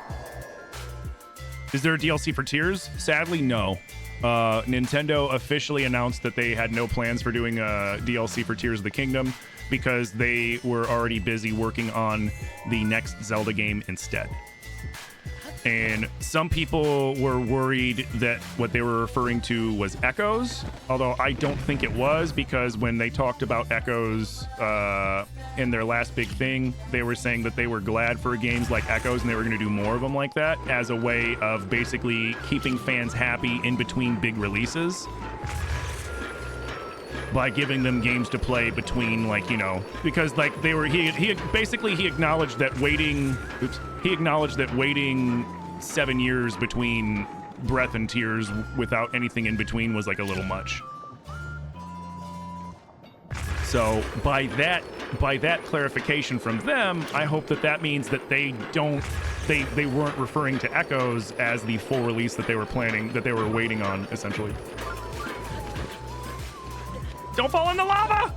Is there a DLC for Tears? Sadly, no. Nintendo officially announced that they had no plans for doing a DLC for Tears of the Kingdom because they were already busy working on the next Zelda game instead. And some people were worried that what they were referring to was Echoes, although I don't think it was, because when they talked about Echoes in their last big thing, they were saying that they were glad for games like Echoes and they were going to do more of them like that as a way of basically keeping fans happy in between big releases by giving them games to play between, like, you know, because like they were, he acknowledged that waiting 7 years between Breath and Tears without anything in between was like a little much. So by that clarification from them, I hope that means that they weren't referring to Echoes as the full release that they were planning, that they were waiting on, essentially. Don't fall in the lava!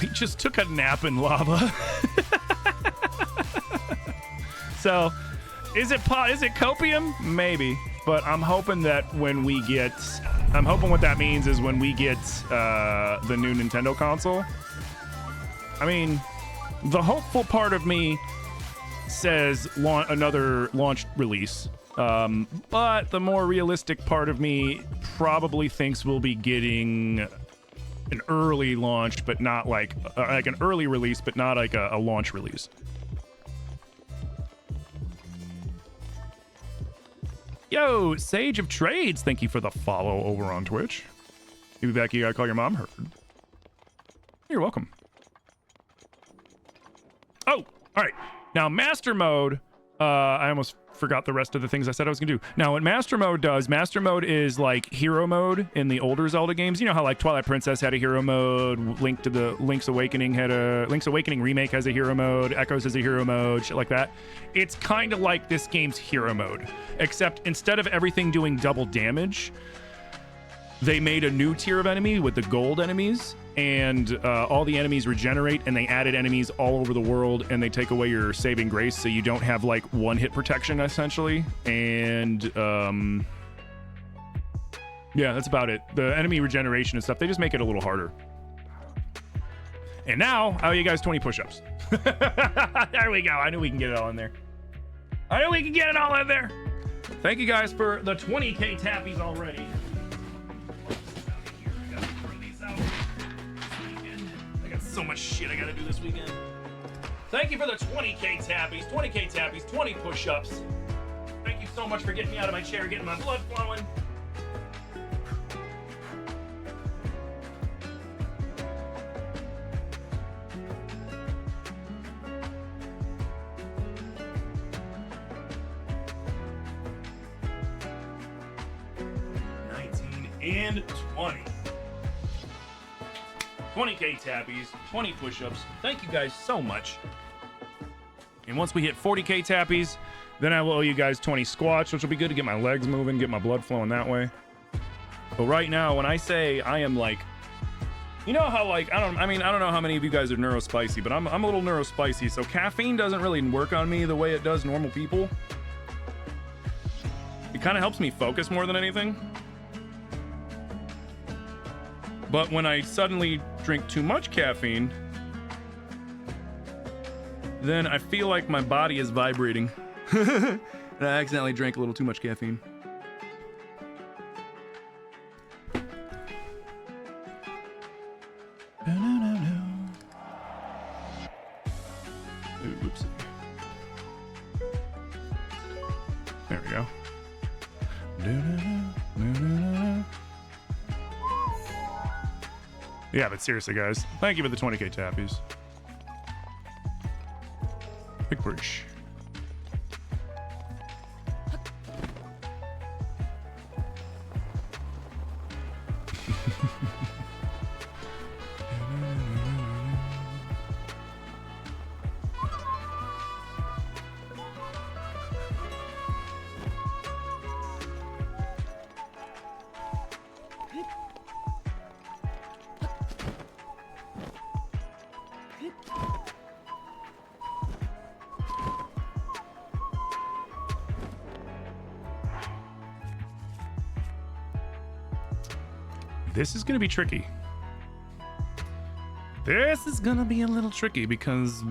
We just took a nap in lava. So, is it copium? Maybe. But I'm hoping that what that means is when we get the new Nintendo console. I mean, the hopeful part of me says another launch release. But the more realistic part of me probably thinks we'll be getting an early launch, but not like an early release, but not like a launch release. Yo, Sage of Trades, thank you for the follow over on Twitch. You be back, you gotta call your mom. Heard. You're welcome. Oh, all right. Now, Master Mode, I almost forgot the rest of the things I said I was gonna do. Now, what Master Mode does, Master Mode is like hero mode in the older Zelda games. You know how like Twilight Princess had a hero mode, Link's Awakening remake has a hero mode, Echoes has a hero mode, shit like that. It's kind of like this game's hero mode, except instead of everything doing double damage, they made a new tier of enemy with the gold enemies, and all the enemies regenerate, and they added enemies all over the world, and they take away your saving grace, so you don't have like one hit protection essentially. And yeah, that's about it. The enemy regeneration and stuff, they just make it a little harder. And now I owe you guys 20 push-ups. There we go. I knew we can get it all in there. Thank you guys for the 20k tappies already. So much shit I gotta do this weekend. Thank you for the 20k tappies, 20 push-ups. Thank you so much for getting me out of my chair, getting my blood flowing. And 20. 20k tappies, 20 push-ups. Thank you guys so much. And once we hit 40k tappies, then I will owe you guys 20 squats, which will be good to get my legs moving, get my blood flowing that way. But right now, when I say I am like, you know how like, I don't know how many of you guys are neurospicy, but I'm a little neurospicy, so caffeine doesn't really work on me the way it does normal people. It kind of helps me focus more than anything. But when I suddenly drink too much caffeine, then I feel like my body is vibrating. And I accidentally drank a little too much caffeine. Oops. There we go. Yeah, but seriously, guys, thank you for the 20k tappies. Big breach. This is going to be tricky. This is going to be a little tricky because...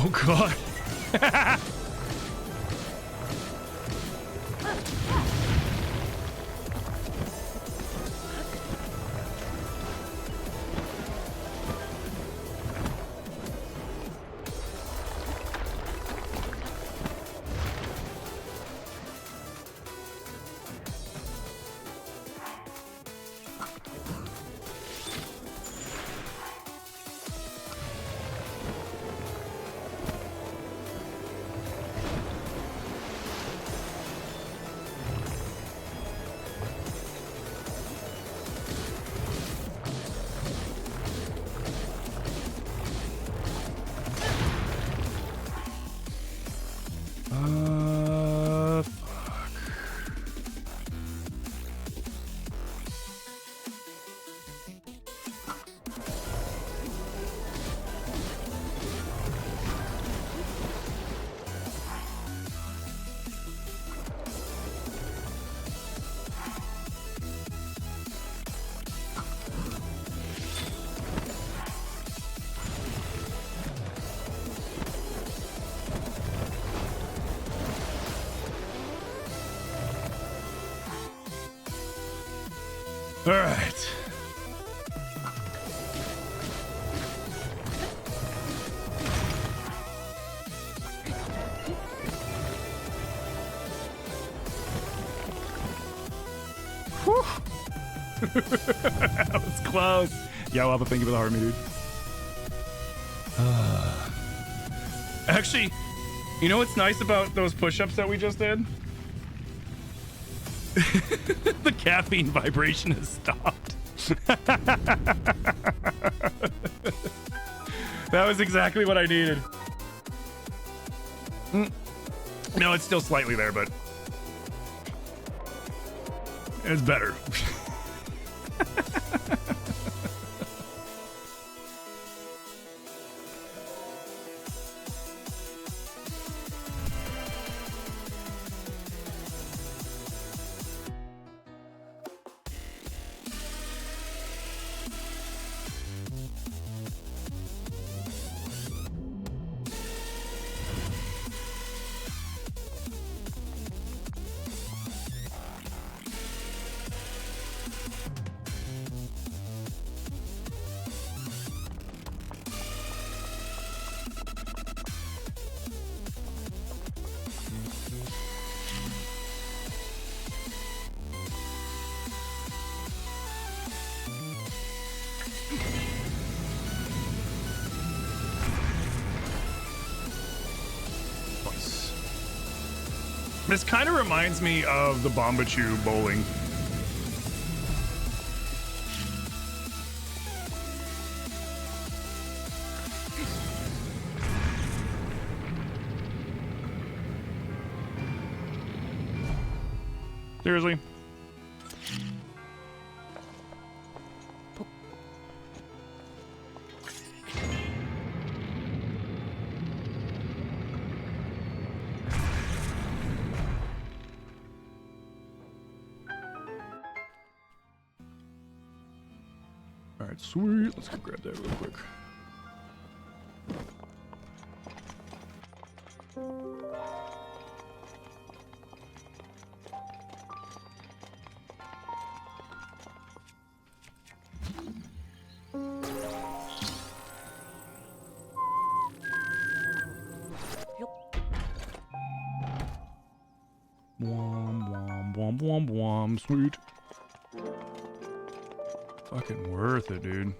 Oh god. All right. Whew. That was close. Yeah, I'll have a thank you for the heart, me, dude. Actually, you know what's nice about those push-ups that we just did? The caffeine vibration has stopped. That was exactly what I needed. No, it's still slightly there, but it's better. This kind of reminds me of the Bombachu bowling. Seriously? Alright, sweet. Let's go grab that real quick. Wom, sweet. Fucking worth it, dude.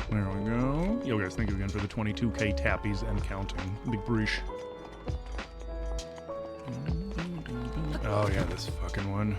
There we go. Yo, guys, thank you again for the 22K tappies and counting. Big breach. Oh, yeah, this fucking one.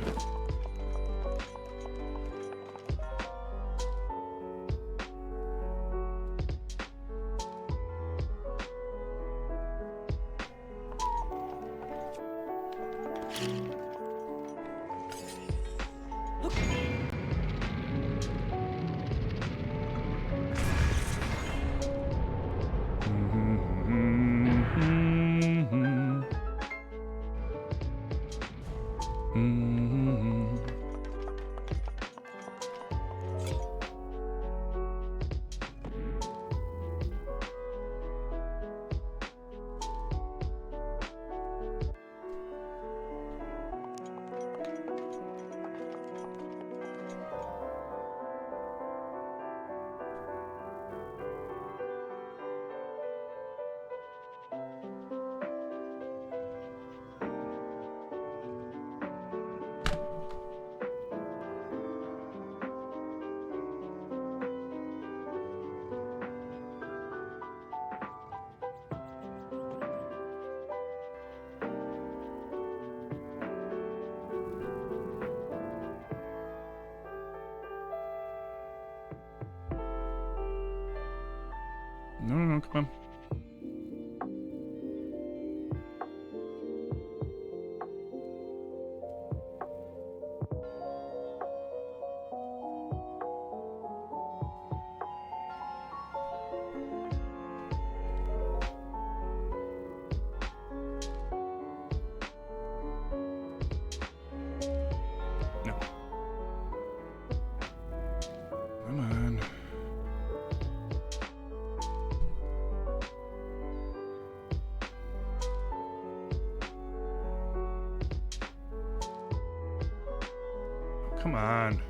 come on.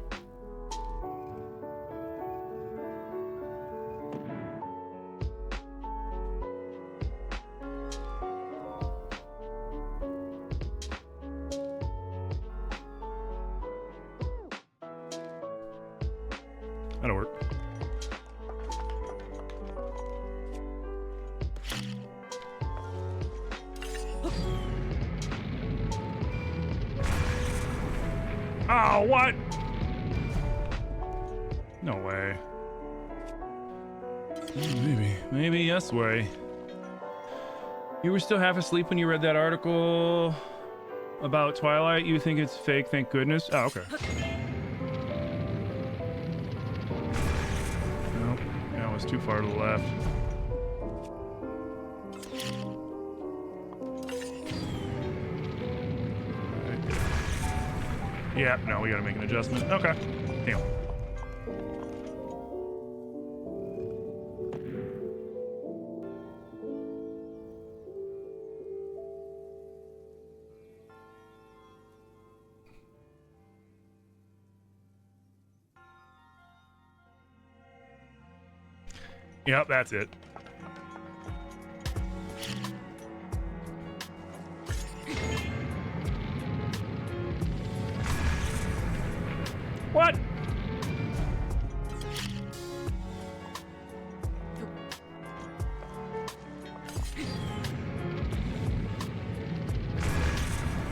That'll work. Oh, what? No way. Maybe yes way. You were still half asleep when you read that article about Twilight? You think it's fake, thank goodness? Oh, okay. Nope, that was too far to the left. Yeah, no, we gotta make an adjustment. Okay. Damn. Yep, that's it. What?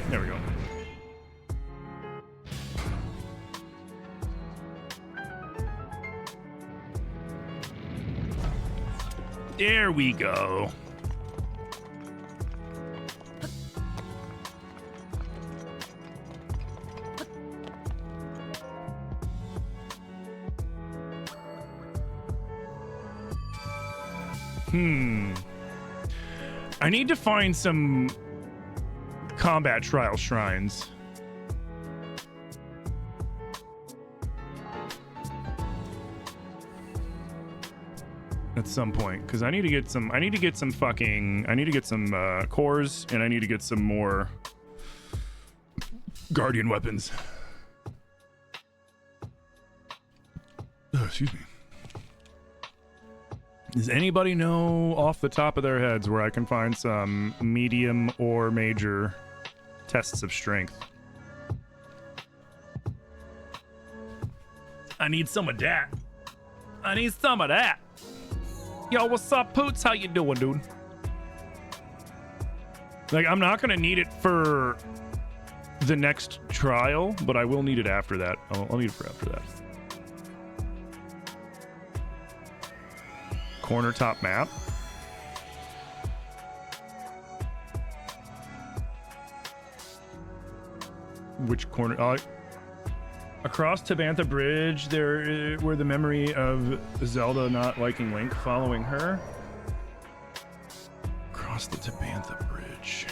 There we go. There we go. I need to find some combat trial shrines. At some point, because I need to get some cores, and I need to get some more guardian weapons. Oh, excuse me. Does anybody know off the top of their heads where I can find some medium or major tests of strength? I need some of that. I need some of that. Yo, what's up, Poots? How you doing, dude? Like, I'm not gonna need it for the next trial, but I will need it after that. I'll need it for after that. Corner top map. Which corner? Across Tabantha Bridge, there were the memory of Zelda not liking Link following her. Across the Tabantha Bridge.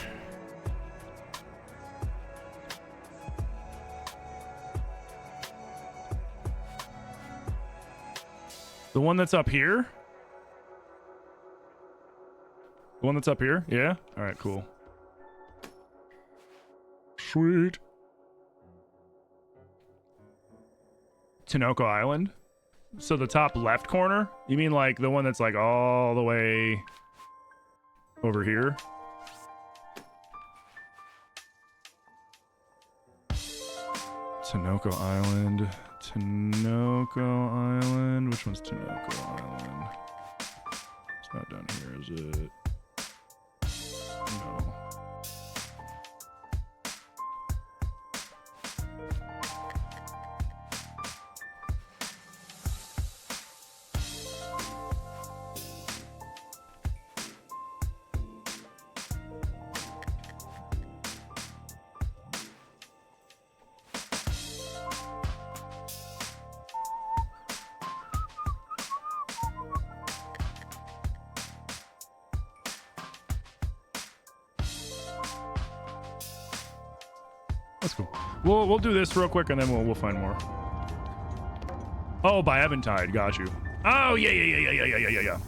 The one that's up here? The one that's up here? Yeah? Alright, cool. Sweet. Tinoco Island? So the top left corner? You mean like the one that's like all the way over here? Tinoco Island. Tinoco Island. Which one's Tinoco Island? It's not down here, is it? No. That's cool. We'll do this real quick and then we'll find more. Oh, by Eventide, got you. Oh yeah.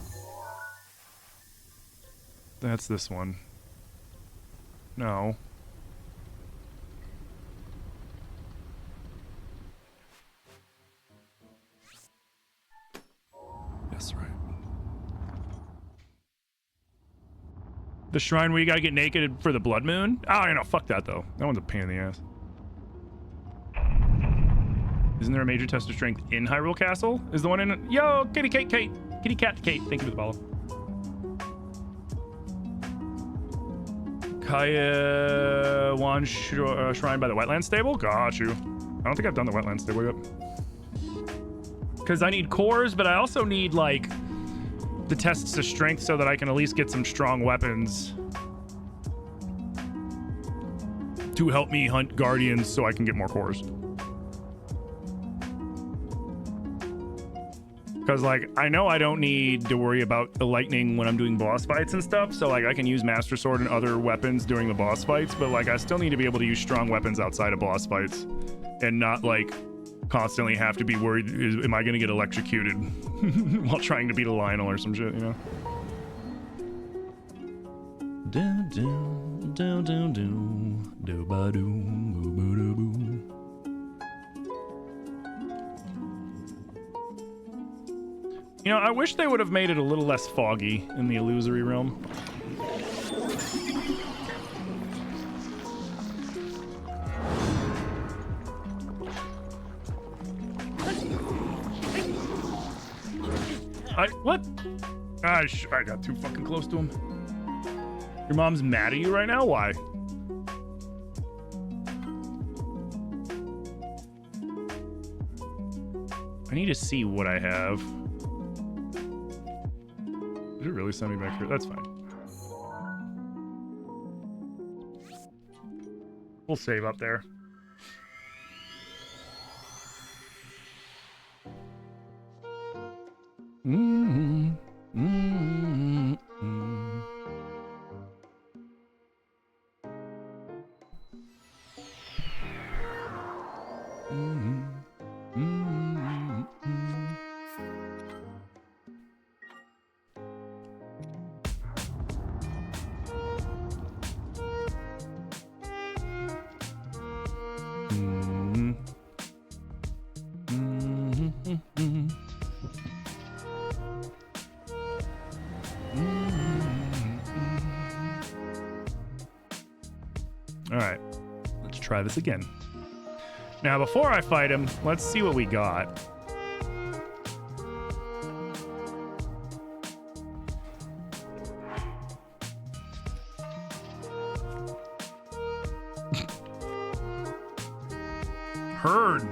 That's this one. No. The shrine where you gotta get naked for the blood moon? Oh, you know, fuck that though. That one's a pain in the ass. Isn't there a major test of strength in Hyrule Castle? Is the one in... Yo, kitty Kate, kitty cat Kate. Thank you for the follow. Kaya Wan Shrine by the Wetland Stable? Got you. I don't think I've done the Wetland Stable yet. Because I need cores, but I also need, like, the tests of strength so that I can at least get some strong weapons to help me hunt guardians so I can get more cores. Because, like, I know I don't need to worry about the lightning when I'm doing boss fights and stuff, so, like, I can use Master Sword and other weapons during the boss fights, but, like, I still need to be able to use strong weapons outside of boss fights and not, like, constantly have to be worried, am I going to get electrocuted while trying to beat a Lionel or some shit, you know? Down, down, down, down, down, do ba do, boo boo do boo. You know, I wish they would have made it a little less foggy in the Illusory Realm. What? I got too fucking close to him. Your mom's mad at you right now? Why? I need to see what I have. Did it really send me back here? That's fine. We'll save up there. Try this again. Now, before I fight him, let's see what we got. Heard.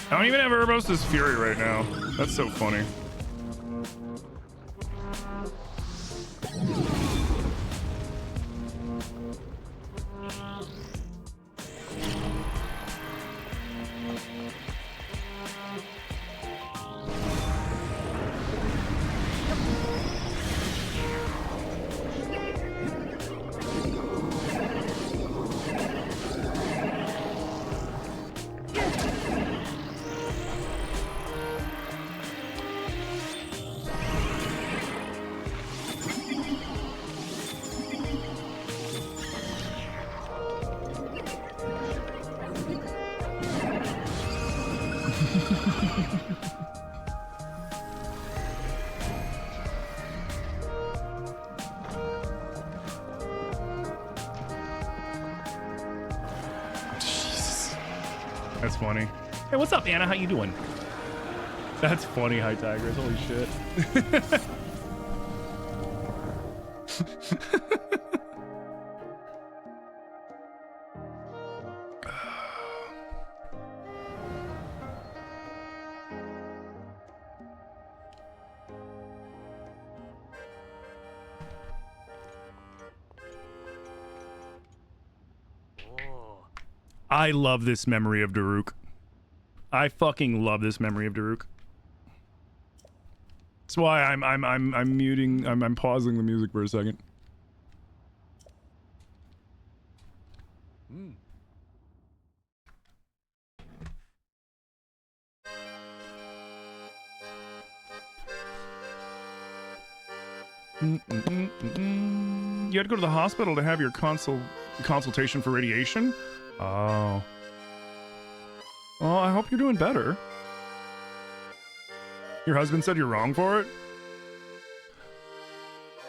I don't even have Urbosa's Fury right now. That's so funny. That's funny. Hey, what's up, Anna? How you doing? That's funny, High Tigers. Holy shit. I love this Memory of Daruk. I fucking love this Memory of Daruk. That's why I'm muting. I'm pausing the music for a second. You had to go to the hospital to have your consultation for radiation? Oh. Well, I hope you're doing better. Your husband said you're wrong for it?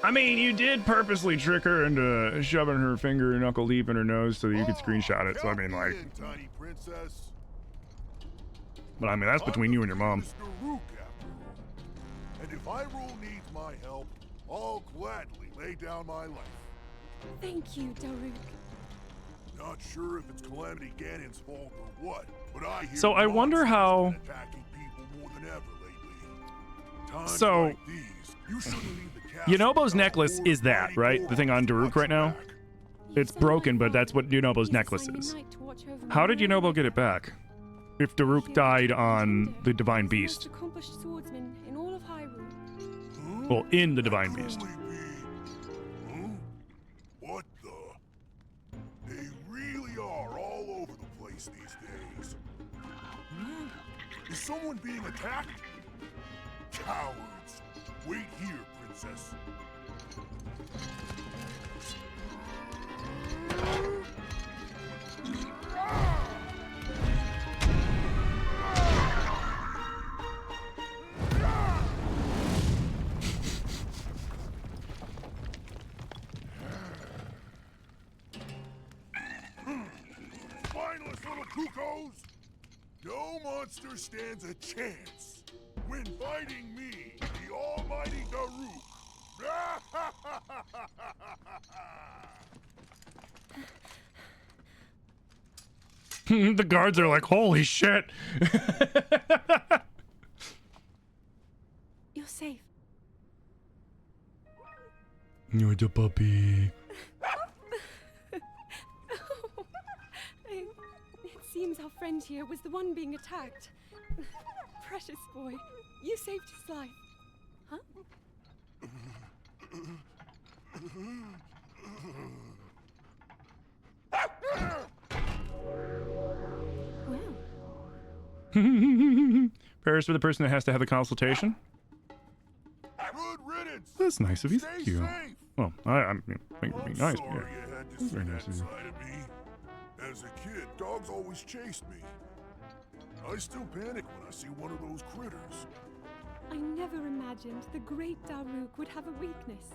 I mean, you did purposely trick her into shoving her finger knuckle deep in her nose so that you could screenshot it. So, I mean, like... Tiny princess. But, I mean, that's between you and your mom. And if Hyrule needs my help, I'll gladly lay down my life. Thank you, Daruk. Not sure if it's Calamity Ganon's fault or what, but I hear So I wonder how... attacking people more than ever lately. Times So... like these, you shouldn't leave the castle Yunobo's without necklace more is that, mighty right? The thing on Goron Daruk right now? back. It's broken, but that's what Yunobo's necklace is. How did Yunobo get it back? If Daruk died on the Divine Beast. Accomplished swordsman in all of Hyrule. Huh? Well, in the Divine Beast. Only be- Huh? What the? They really are all over the place these days. Huh? Is someone being attacked? Cowards! Wait here, princess. Spineless little cuckoos! No monster stands a chance when fighting me, the almighty Daruk. The guards are like, holy shit. You're safe. You're the puppy. It seems our friend here was the one being attacked. Precious boy, you saved his life. Huh? Well, Prayers for the person that has to have the consultation. Good riddance! That's nice of you. Stay Thank you. safe! Well, I'm thank you for being nice. Sorry Yeah. you had to see Very nice that of you. side of me. As a kid, dogs always chased me. I still panic when I see one of those critters. I never imagined the great Daruk would have a weakness.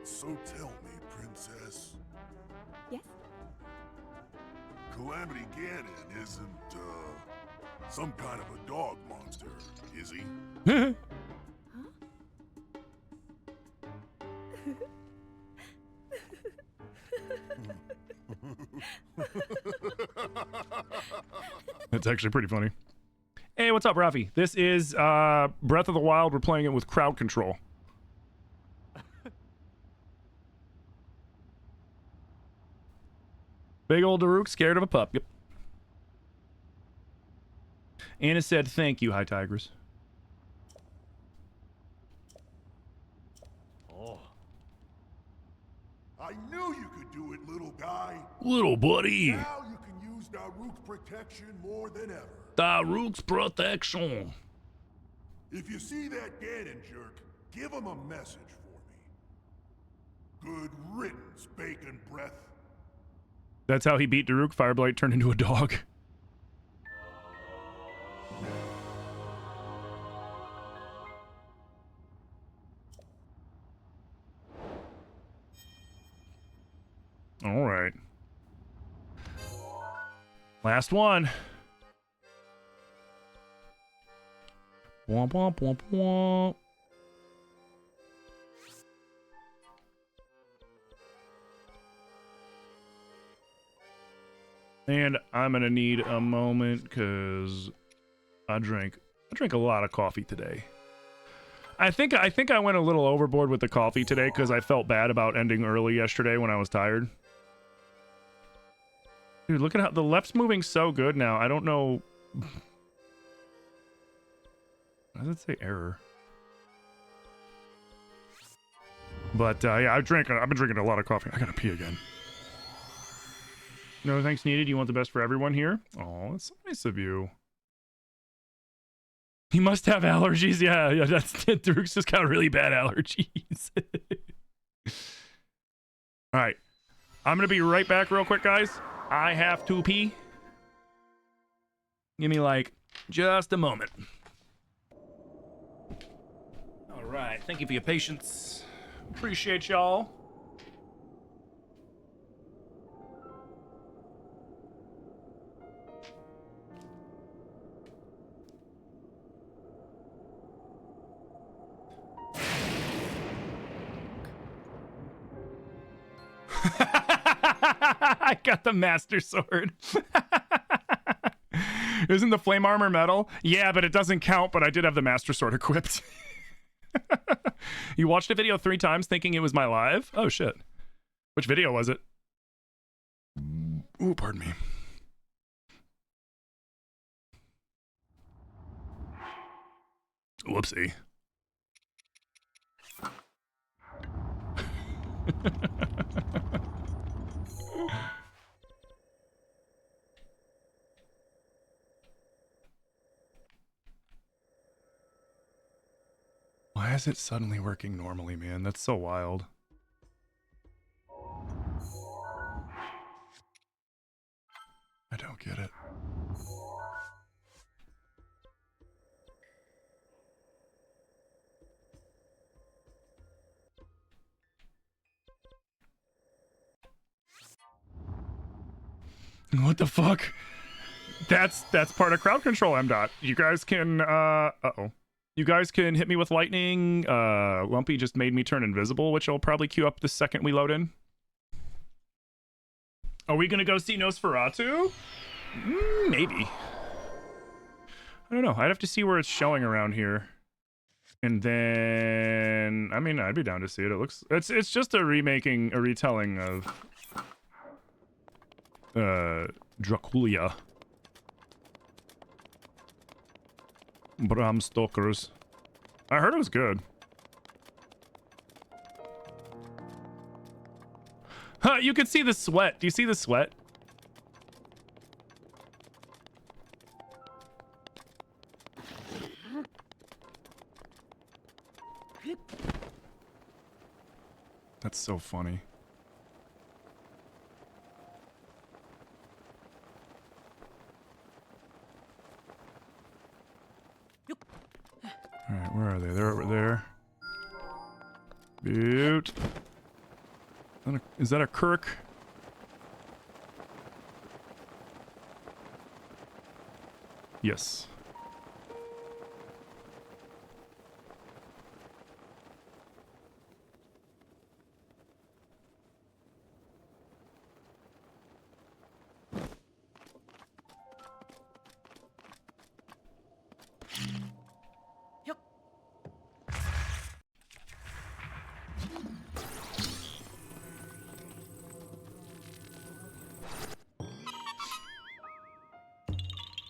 So tell me, princess, Yes? Calamity Ganon isn't, some kind of a dog monster, is he? Huh? That's actually pretty funny. Hey, what's up, Rafi? This is Breath of the Wild. We're playing it with crowd control. Big old Daruk scared of a pup. Yep. Anna said, thank you, High Tigress. Oh. I knew you could do it, little guy. Little buddy. Now you can use Daruk's protection more than ever. Daruk's protection. If you see that Ganon jerk, give him a message for me. Good riddance, bacon breath. That's how he beat Daruk. Fireblight turned into a dog. All right. Last one. Womp womp womp womp. And I'm gonna need a moment because I drank a lot of coffee today. I think I went a little overboard with the coffee today because I felt bad about ending early yesterday when I was tired. Dude, look at how the left's moving so good now. I don't know. Why does it say error? But yeah, I've been drinking a lot of coffee. I gotta pee again. No thanks needed. You want the best for everyone here? Oh, that's so nice of you. He must have allergies. Yeah, that's Droox just got really bad allergies. All right. I'm going to be right back real quick, guys. I have to pee. Give me like just a moment. All right. Thank you for your patience. Appreciate y'all. I got the Master Sword. Isn't the flame armor metal? Yeah, but it doesn't count, but I did have the Master Sword equipped. You watched a video 3 times thinking it was my live? Oh, shit. Which video was it? Ooh, pardon me. Whoopsie. Why is it suddenly working normally, man? That's so wild. I don't get it. What the fuck? That's part of crowd control, MDOT. You guys can uh-oh. You guys can hit me with lightning. Lumpy just made me turn invisible, which will probably queue up the second we load in. Are we gonna go see Nosferatu? Maybe. I don't know. I'd have to see where it's showing around here. And then I mean, I'd be down to see it. It's just a retelling of Dracula. Bram Stoker's. I heard it was good. Huh, you could see the sweat. Do you see the sweat? That's so funny. Alright, where are they? They're over there. Butte. Is that a Kirk? Yes.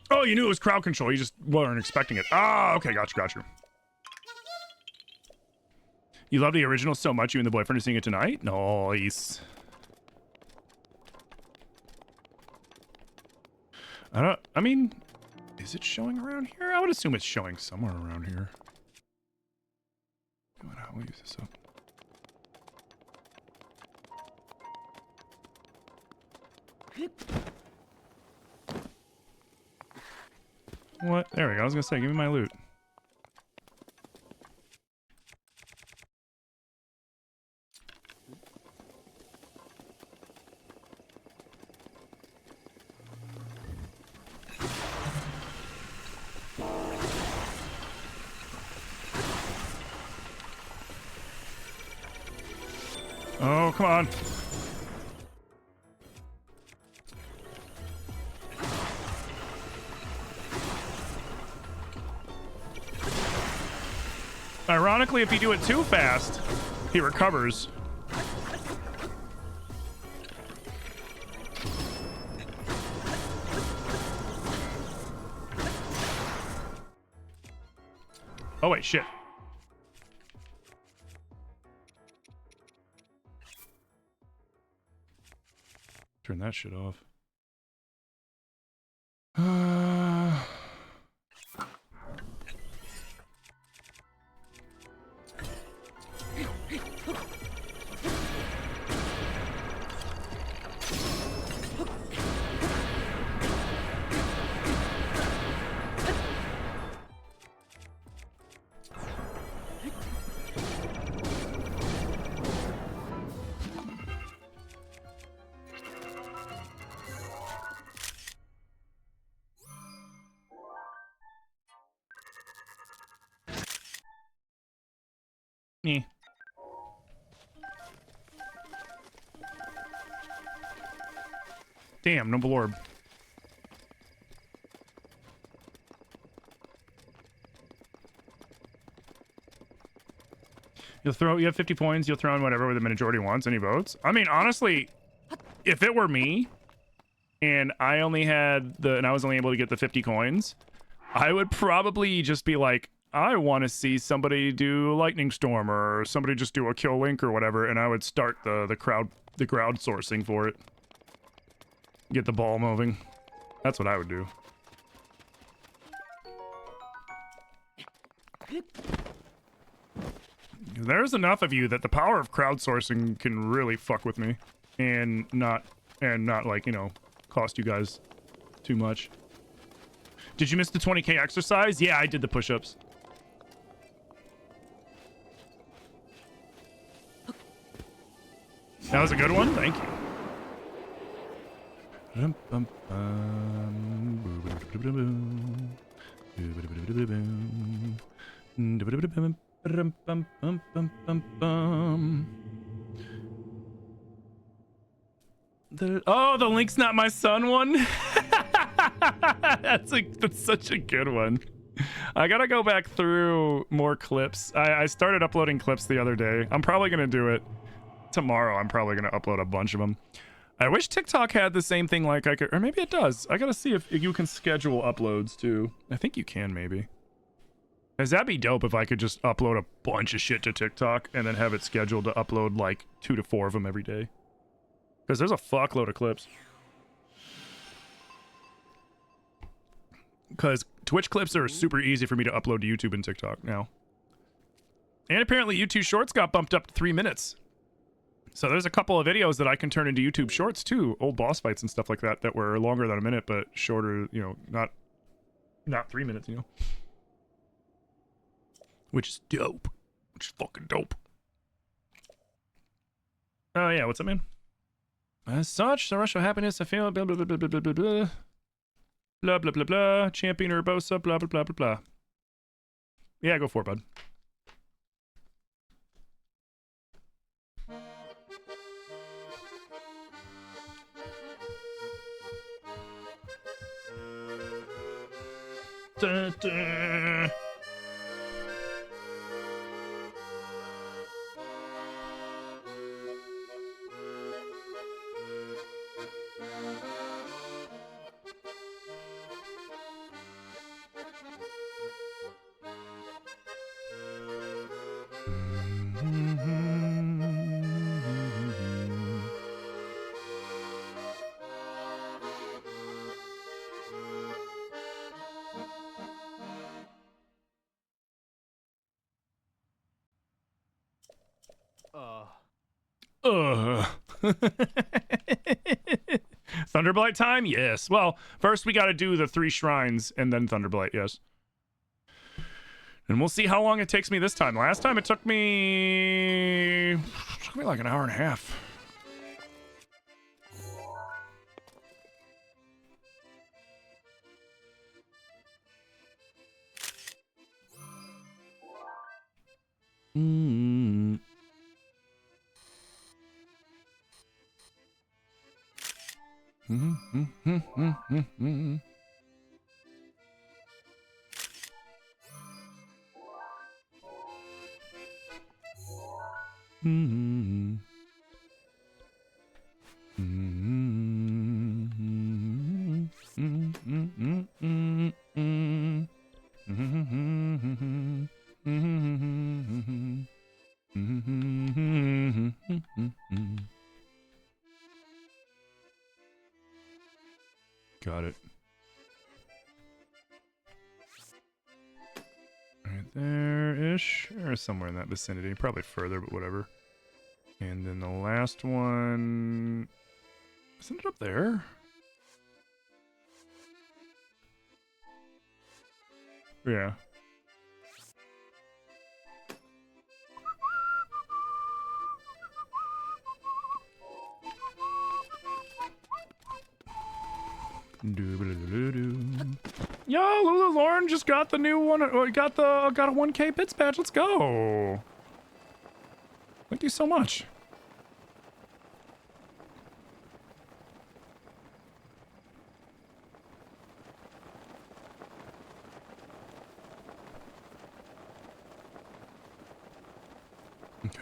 Oh, you knew it was crowd control. You just weren't expecting it. Ah, okay, gotcha. You love the original so much, you and the boyfriend are seeing it tonight? Nice. I mean, is it showing around here? I would assume it's showing somewhere around here. We'll use this up. What? There we go. I was gonna say, give me my loot. Oh, come on. Ironically, if you do it too fast, he recovers. Oh wait, shit. Turn that shit off. Meh. Damn, noble orb. You have 50 points, you'll throw in whatever the majority wants. Any votes? I mean, honestly, if it were me and I only had and I was only able to get the 50 coins, I would probably just be like, I want to see somebody do Lightning Storm or somebody just do a Kill Link or whatever, and I would start the crowdsourcing for it. Get the ball moving. That's what I would do. There's enough of you that the power of crowdsourcing can really fuck with me and not like, you know, cost you guys too much. Did you miss the 20k exercise? Yeah, I did the push-ups. That was a good one. Thank you. The Link's Not My Son one. That's such a good one. I gotta go back through more clips. I started uploading clips the other day. I'm probably gonna do it tomorrow. I'm probably gonna upload a bunch of them. I wish TikTok had the same thing, like I could, or maybe it does. I gotta see if you can schedule uploads too. I think you can, maybe. Cause that'd be dope if I could just upload a bunch of shit to TikTok and then have it scheduled to upload like 2 to 4 of them every day. Cause there's a fuckload of clips. Cause Twitch clips are super easy for me to upload to YouTube and TikTok now. And apparently YouTube Shorts got bumped up to 3 minutes. So there's a couple of videos that I can turn into YouTube Shorts too. Old boss fights and stuff like that that were longer than a minute, but shorter, you know, not 3 minutes, you know. Which is dope. Which is fucking dope. Oh yeah, what's up, man? As such, the rush of happiness I feel, blah, blah, blah, blah, blah, blah, blah, blah. Blah, blah, blah, blah. Champion Urbosa, blah, blah, blah, blah, blah. Yeah, go for it, bud. Dun, dun. Thunderblight time? Yes. Well, first we got to do the 3 shrines and then Thunderblight, yes. And we'll see how long it takes me this time. Last time it took me like an hour and a half. Got it. Right there-ish, or somewhere in that vicinity. Probably further, but whatever. And then the last one... Isn't it up there? Yeah. Yo, Lulu Lauren just got the new one. Got a 1K bits badge. Let's go. you so much. Okay.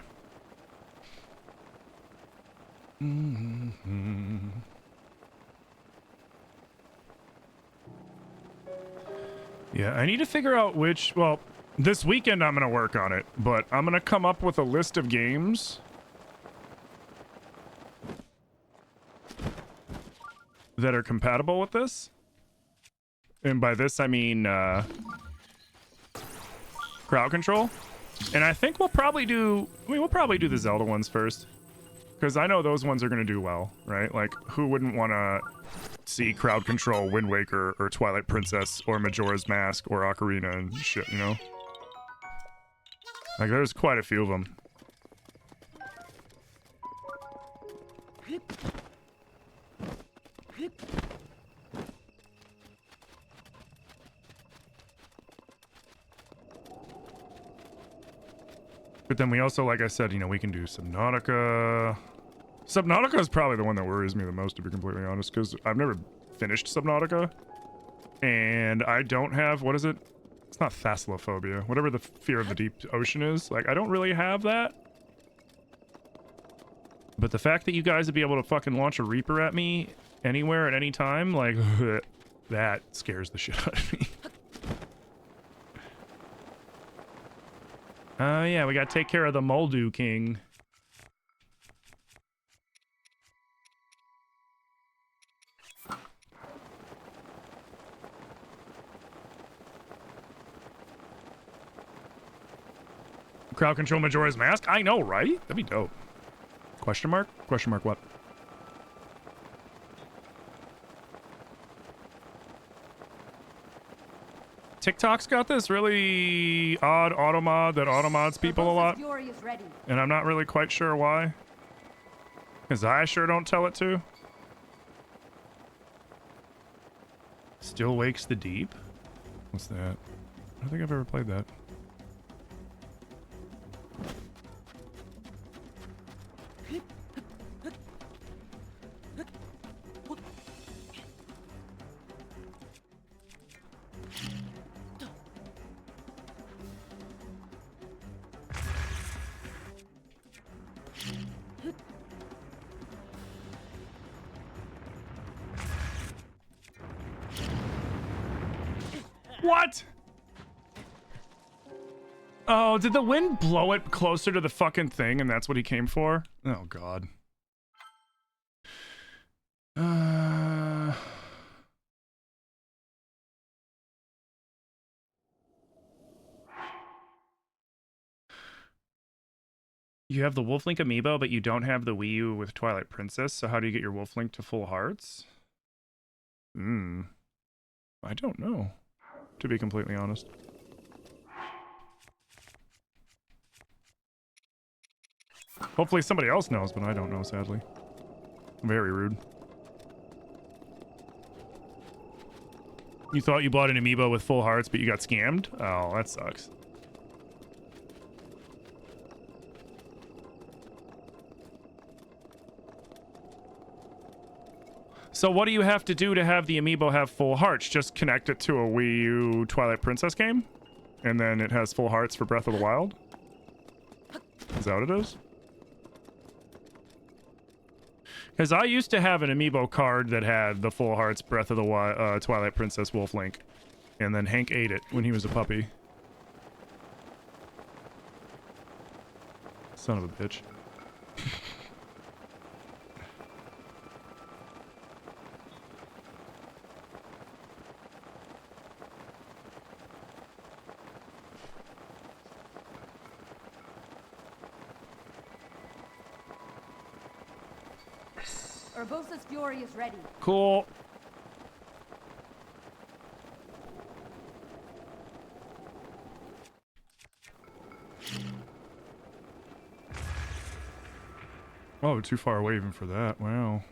Yeah, I need to figure out which, well, this weekend I'm going to work on it, but I'm going to come up with a list of games that are compatible with this. And by this, I mean crowd control. And I think we'll probably do, we'll probably do the Zelda ones first. Because I know those ones are going to do well, right? Like, who wouldn't want to see crowd control Wind Waker or Twilight Princess or Majora's Mask or Ocarina and shit, you know? Like, there's quite a few of them. But then we also, like I said, you know, we can do Subnautica. Subnautica is probably the one that worries me the most, to be completely honest, because I've never finished Subnautica. And I don't have, what is it? It's not thalassophobia. Whatever the fear of the deep ocean is. Like, I don't really have that. But the fact that you guys would be able to fucking launch a Reaper at me anywhere at any time, like, that scares the shit out of me. Yeah, we gotta take care of the Moldu King. Crowd control Majora's Mask? I know, right? That'd be dope. Question mark? Question mark what? TikTok's got this really odd automod that automods people a lot. And I'm not really quite sure why. Because I sure don't tell it to. Still Wakes the Deep? What's that? I don't think I've ever played that. What? Oh, did the wind blow it closer to the fucking thing and that's what he came for? Oh, God. You have the Wolf Link amiibo, but you don't have the Wii U with Twilight Princess, so how do you get your Wolf Link to full hearts? I don't know, to be completely honest. Hopefully somebody else knows, but I don't know, sadly. Very rude. You thought you bought an amiibo with full hearts, but you got scammed? Oh, that sucks. So what do you have to do to have the amiibo have full hearts? Just connect it to a Wii U Twilight Princess game? And then it has full hearts for Breath of the Wild? Is that what it is? Because I used to have an amiibo card that had the full hearts Breath of the Wild, Twilight Princess Wolf Link. And then Hank ate it when he was a puppy. Son of a bitch. Urbosa's Fury is ready. Cool. Oh, too far away even for that. Wow.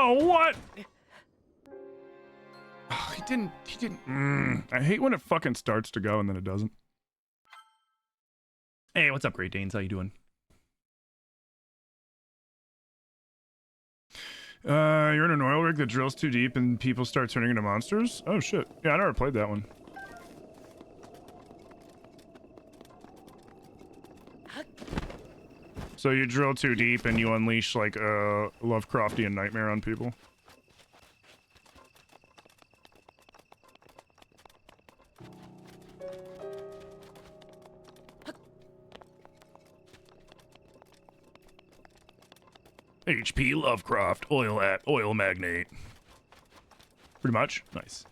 Oh, what? Oh, he didn't. I hate when it fucking starts to go and then it doesn't. Hey, what's up, Great Danes? How you doing? You're in an oil rig that drills too deep and people start turning into monsters? Oh, shit. Yeah, I never played that one. So you drill too deep and you unleash, like, a Lovecraftian nightmare on people? H.P. Lovecraft, oil magnate. Pretty much. Nice.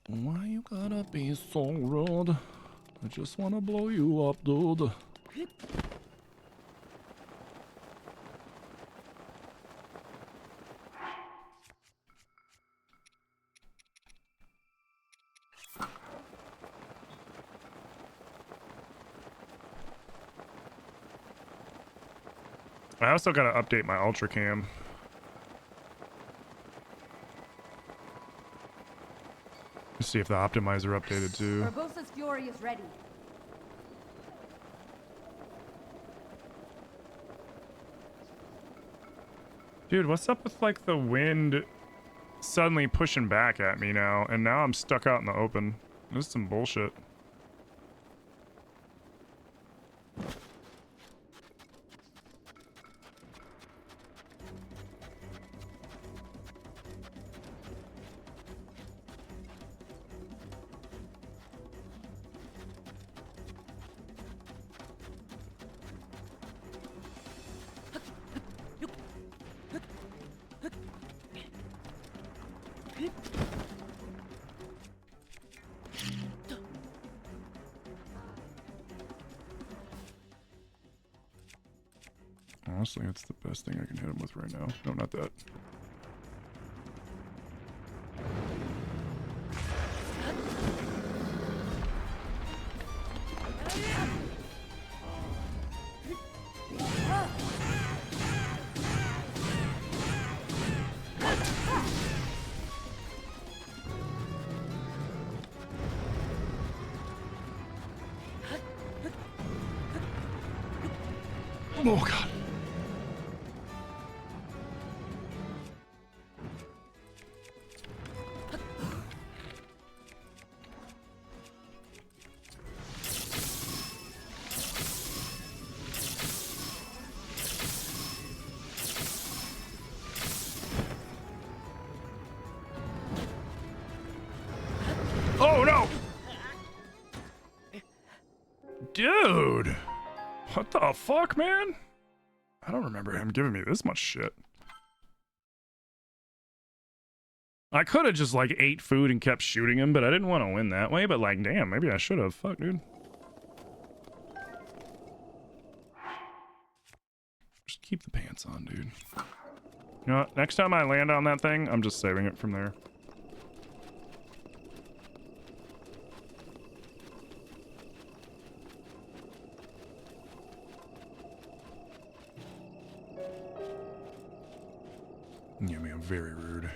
Why you gotta be so rude? I just wanna blow you up, dude. I also gotta update my Ultra Cam. Let's see if the optimizer updated too. Urbosa's Fury is ready. Dude, what's up with like the wind suddenly pushing back at me now, and now I'm stuck out in the open? This is some bullshit. Honestly, it's the best thing I can hit him with right now. No, not that. Oh, God. Oh, no! Dude! What the fuck, man? I don't remember him giving me this much shit. I could have just, like, ate food and kept shooting him, but I didn't want to win that way. But, like, damn, maybe I should have. Fuck, dude. Just keep the pants on, dude. You know what? Next time I land on that thing, I'm just saving it from there. Yeah, man, very rude.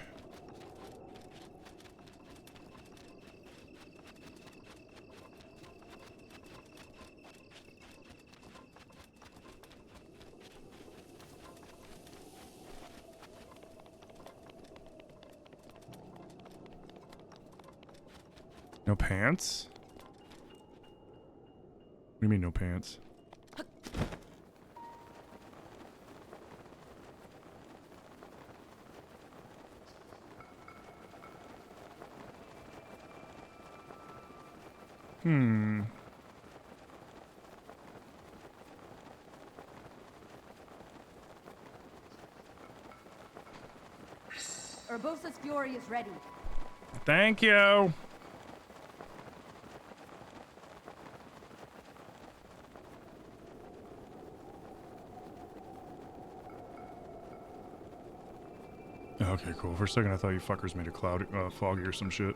No pants? What do you mean no pants? Urbosa's Fury is ready. Thank you. Okay, cool. For a second, I thought you fuckers made a cloud foggy or some shit.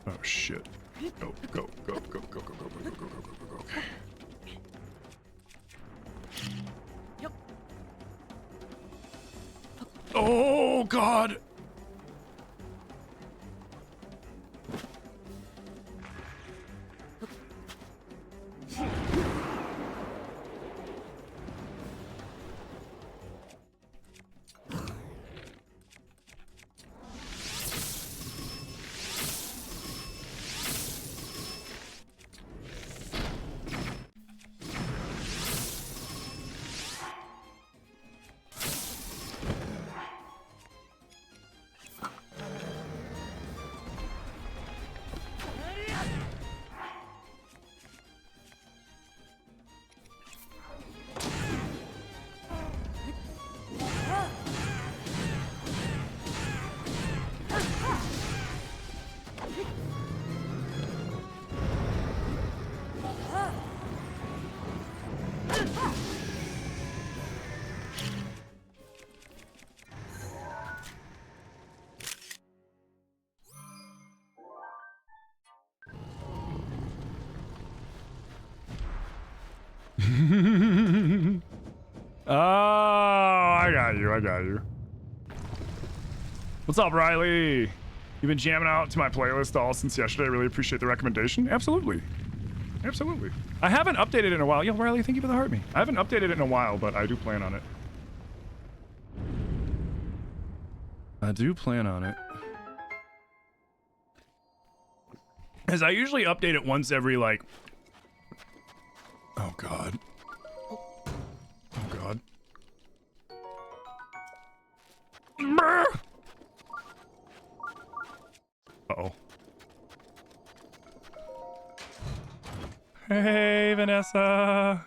Oh shit. Go, go, go, go, go, go, go, go, go, go, go, go, go, go. Okay. Yep. Oh god. Oh, I got you. I got you. What's up, Riley? You've been jamming out to my playlist all since yesterday. I really appreciate the recommendation. Absolutely. Absolutely. I haven't updated it in a while. Yo, Riley, thank you for the heart me. I haven't updated it in a while, but I do plan on it. I do plan on it. As I usually update it once every, like... Oh, God. Oh, God. Uh-oh. Hey, Vanessa.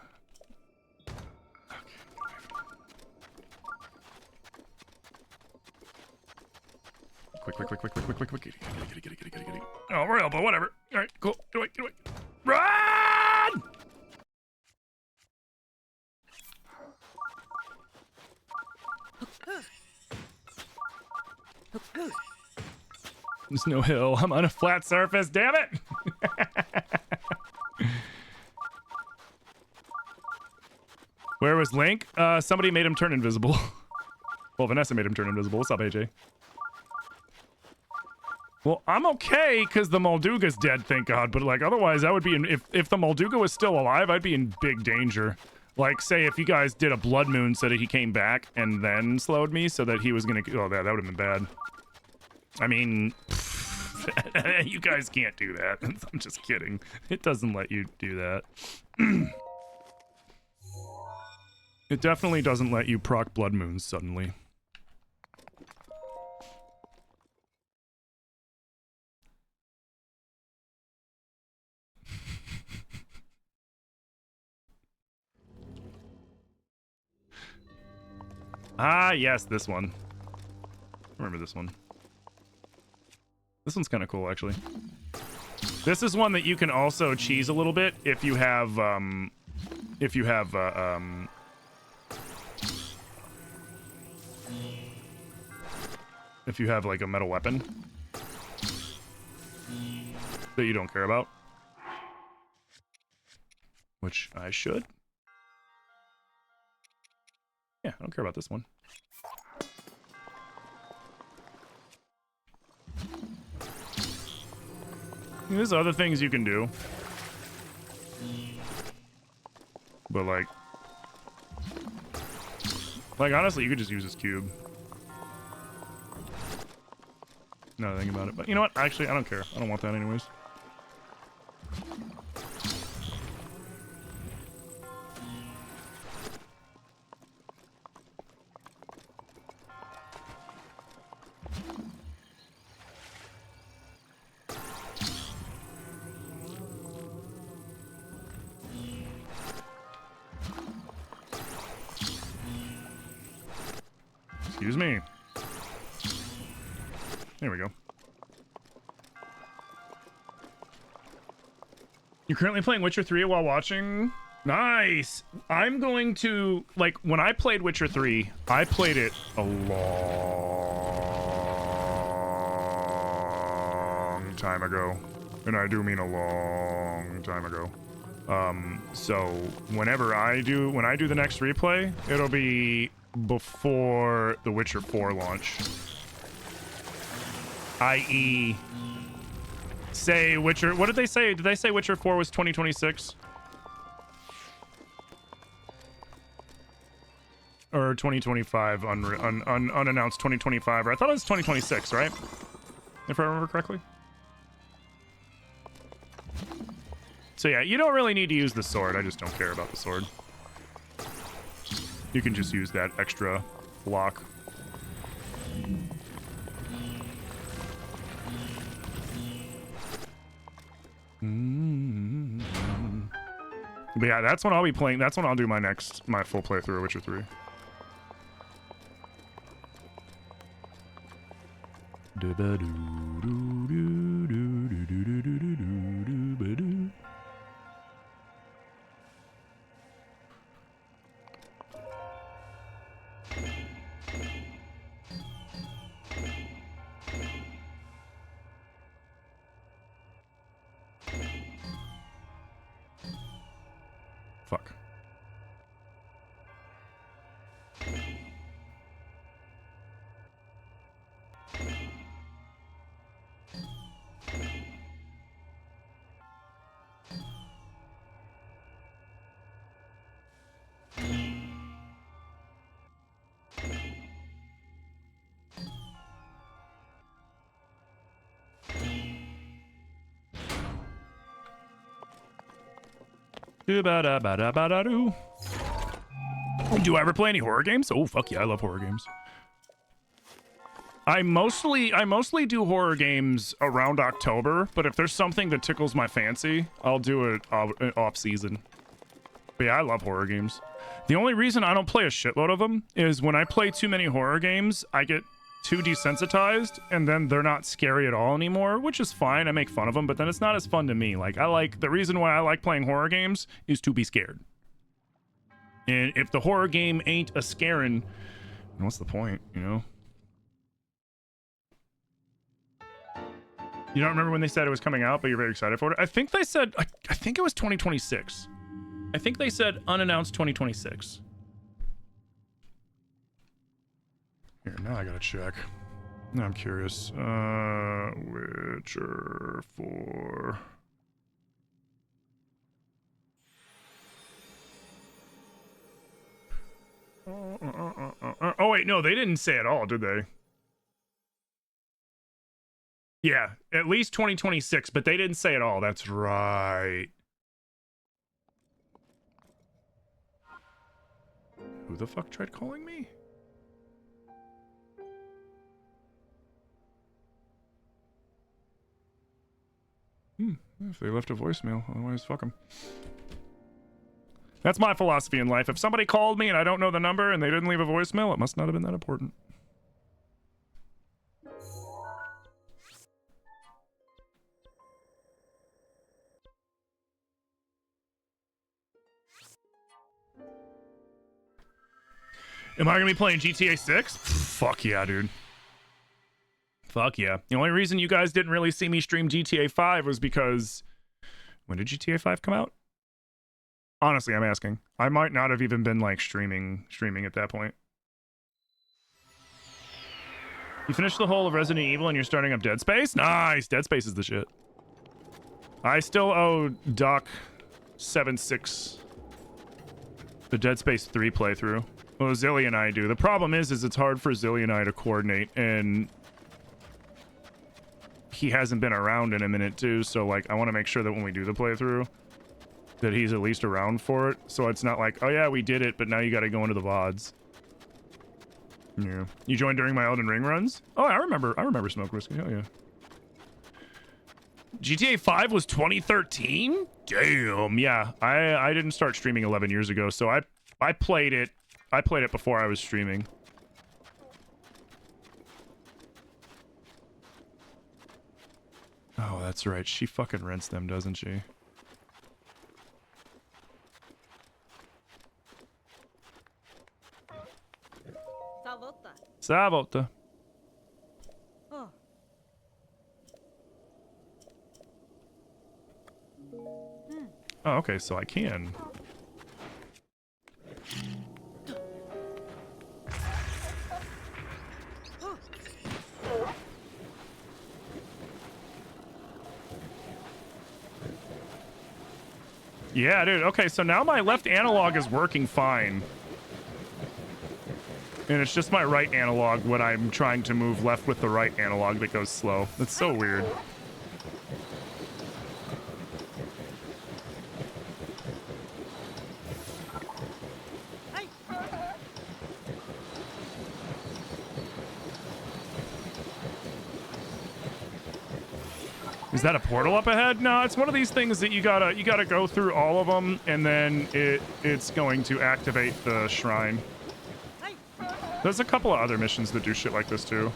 Quick. Get it. Oh, we're elbow, whatever. All right, cool. Get away. Run! There's no hill. I'm on a flat surface. Damn it! Where was Link? Somebody made him turn invisible. Well, Vanessa made him turn invisible. What's up, AJ? Well, I'm okay because the Molduga's dead, thank God. But like, otherwise, I would be in. If the Molduga was still alive, I'd be in big danger. Like, say if you guys did a blood moon so that he came back and then slowed me, so that he was gonna. Oh, that would have been bad. I mean, you guys can't do that. I'm just kidding. It doesn't let you do that. It definitely doesn't let you proc blood moons suddenly. Ah, yes, this one. I remember this one. This one's kind of cool, actually. This is one that you can also cheese a little bit if you have like a metal weapon that you don't care about, which I should. Yeah, I don't care about this one. There's other things you can do. But like honestly, you could just use this cube. Now that I think about it. But you know what? Actually, I don't care. I don't want that anyways. Excuse me. There we go. You're currently playing Witcher 3 while watching? Nice! I'm going to... Like, when I played Witcher 3, I played it a long time ago. And I do mean a long time ago. So whenever I do the next replay, it'll be before The Witcher 4 launch. I.e., say Witcher, what did they say? Did they say Witcher 4 was 2026? Or 2025, unannounced 2025, or I thought it was 2026, right? If I remember correctly. So yeah, you don't really need to use the sword. I just don't care about the sword. You can just use that extra block. But yeah, that's when I'll be playing. That's when I'll do my full playthrough of Witcher 3. Fuck. Do-ba-da-ba-da-ba-da-doo. Do I ever play any horror games? Oh, fuck yeah, I love horror games. I mostly do horror games around October, but if there's something that tickles my fancy, I'll do it off season. But yeah, I love horror games. The only reason I don't play a shitload of them is when I play too many horror games, I get too desensitized, and then they're not scary at all anymore, which is fine. I make fun of them, but then it's not as fun to me. Like, the reason why I like playing horror games is to be scared. And if the horror game ain't a scaring, what's the point, you know? You don't remember when they said it was coming out, but you're very excited for it? I think they said, I think it was 2026. I think they said unannounced 2026. Here, now I gotta check. Now I'm curious. Witcher 4. Oh, wait, no, they didn't say it all, did they? Yeah, at least 2026, but they didn't say it all. That's right. Who the fuck tried calling me? If they left a voicemail, otherwise fuck them. That's my philosophy in life. If somebody called me and I don't know the number and they didn't leave a voicemail, it must not have been that important. Am I gonna be playing GTA 6? Fuck yeah, dude. Fuck yeah. The only reason you guys didn't really see me stream GTA 5 was because... When did GTA 5 come out? Honestly, I'm asking. I might not have even been, like, streaming at that point. You finished the whole of Resident Evil and you're starting up Dead Space? Nice! Dead Space is the shit. I still owe Doc76 the Dead Space 3 playthrough. Well, Zilly and I do. The problem is it's hard for Zilly and I to coordinate, and he hasn't been around in a minute too, so like I want to make sure that when we do the playthrough that he's at least around for it, so it's not like, oh yeah, we did it, but now you got to go into the VODs. Yeah. You joined during my Elden Ring runs? Oh, I remember Smoke Whiskey. Oh yeah. GTA 5 was 2013? Damn. Yeah. I didn't start streaming 11 years ago, so I played it before I was streaming. Oh, that's right. She fucking rents them, doesn't she? Salvota. Salvota. Oh. Oh, okay, so I can. Yeah, dude. Okay, so now my left analog is working fine. And it's just my right analog when I'm trying to move left with the right analog that goes slow. That's so weird. Is that a portal up ahead? No, it's one of these things that you gotta go through all of them, and then it's going to activate the shrine. There's a couple of other missions that do shit like this too.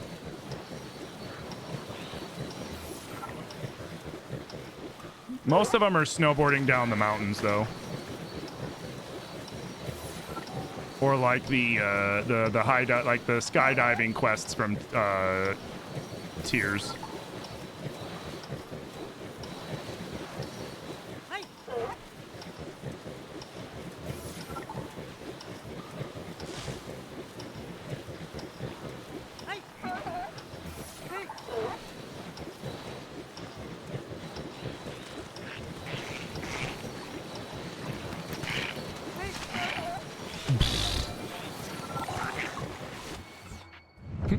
Most of them are snowboarding down the mountains, though, or like the like the skydiving quests from Tears.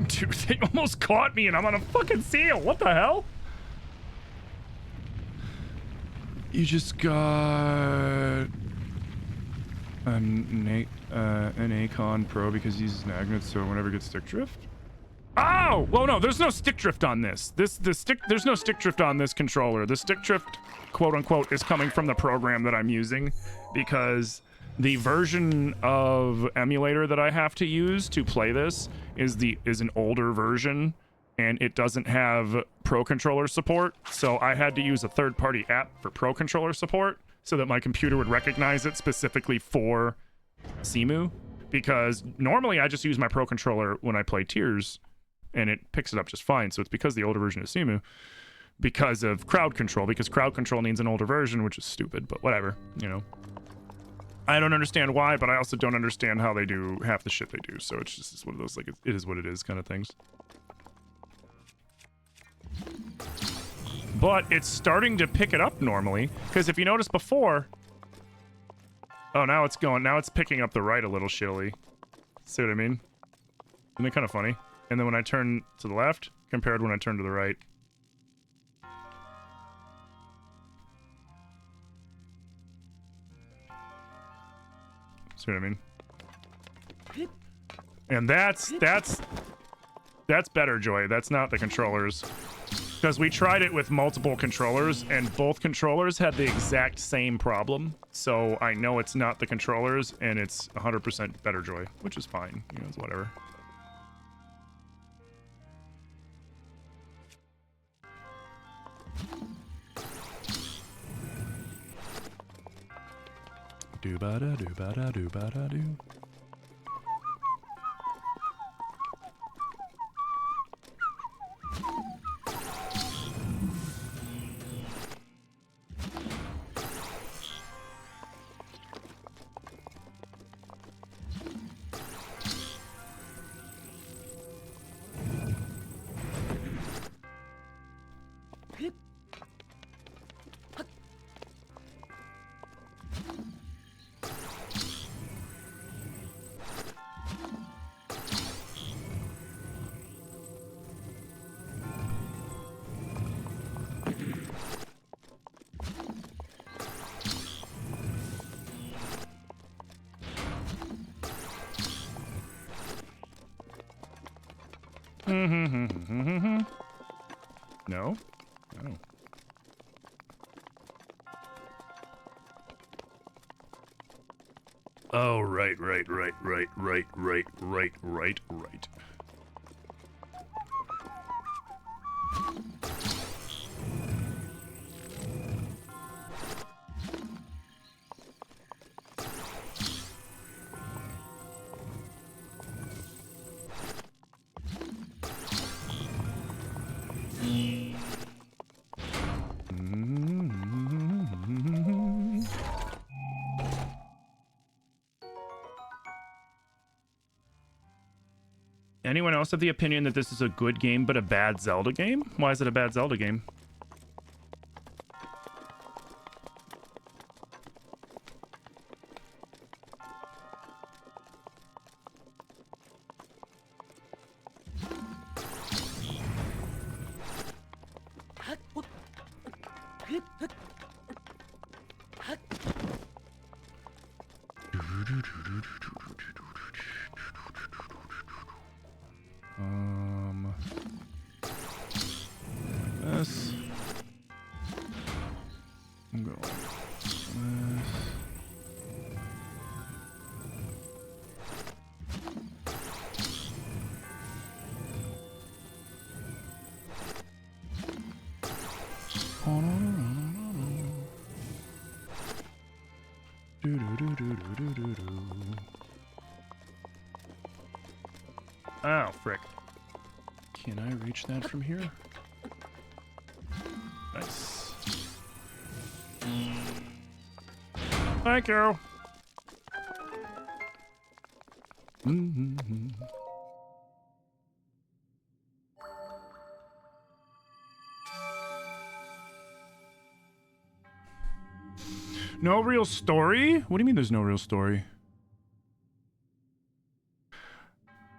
Dude, they almost caught me and I'm on a fucking seal. What the hell? You just got an Acon Pro because he uses magnets, so whenever it gets stick drift. Oh! Well, no, there's no stick drift on this. There's no stick drift on this controller. The stick drift, quote unquote, is coming from the program that I'm using because the version of emulator that I have to use to play this is an older version, and it doesn't have Pro Controller support. So I had to use a third-party app for Pro Controller support so that my computer would recognize it specifically for Cemu. Because normally I just use my Pro Controller when I play Tears, and it picks it up just fine. So it's because the older version of Cemu, because of crowd control, because crowd control needs an older version, which is stupid, but whatever, you know. I don't understand why, but I also don't understand how they do half the shit they do. So it's just one of those, like, it is what it is kind of things. But it's starting to pick it up normally. Because if you notice before... Oh, now it's picking up the right a little shittily. See what I mean? Isn't it kind of funny? And then when I turn to the left, compared when I turn to the right. See what I mean? And that's better, Joy. That's not the controllers. Because we tried it with multiple controllers, and both controllers had the exact same problem. So I know it's not the controllers, and it's 100% better, Joy, which is fine. You know, it's whatever. Do-ba-da-do-ba-da-do-ba-da-do. No? Oh. Oh, right. Anyone else have the opinion that this is a good game but a bad Zelda game? Why is it a bad Zelda game? This. I'm going this. Oh, frick. Can I reach that from here? Nice. Thank you. No real story? What do you mean there's no real story?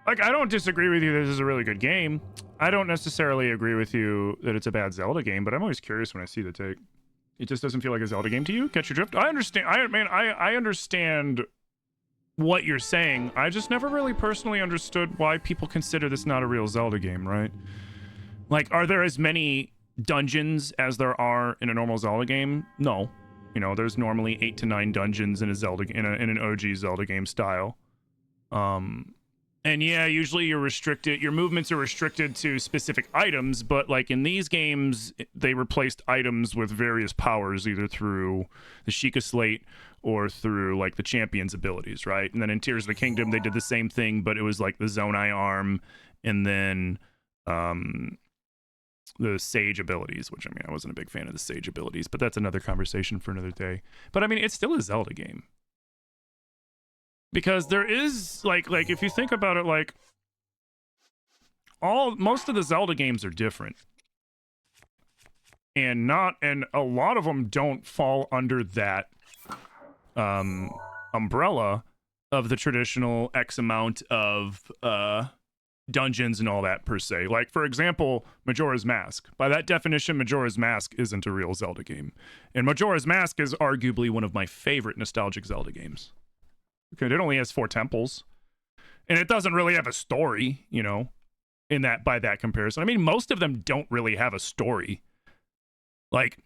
Like, I don't disagree with you that this is a really good game. I don't necessarily agree with you that it's a bad Zelda game, but I'm always curious when I see the take. It just doesn't feel like a Zelda game to you? Catch your drift? I understand. I understand what you're saying. I just never really personally understood why people consider this not a real Zelda game, right? Like, are there as many dungeons as there are in a normal Zelda game? No. You know, there's normally 8 to 9 dungeons in a Zelda in an OG Zelda game style. And yeah, usually you're restricted, your movements are restricted to specific items, but like in these games, they replaced items with various powers, either through the Sheikah Slate or through like the champion's abilities, right? And then in Tears of the Kingdom, they did the same thing, but it was like the Zonai arm and then the Sage abilities, which I mean, I wasn't a big fan of the Sage abilities, but that's another conversation for another day. But I mean, it's still a Zelda game. Because there is like if you think about it, like most of the Zelda games are different, and a lot of them don't fall under that umbrella of the traditional X amount of dungeons and all that per se. Like for example, Majora's Mask. By that definition, Majora's Mask isn't a real Zelda game, and Majora's Mask is arguably one of my favorite nostalgic Zelda games. Okay, it only has 4 temples, and it doesn't really have a story, you know, by that comparison. I mean, most of them don't really have a story. Like,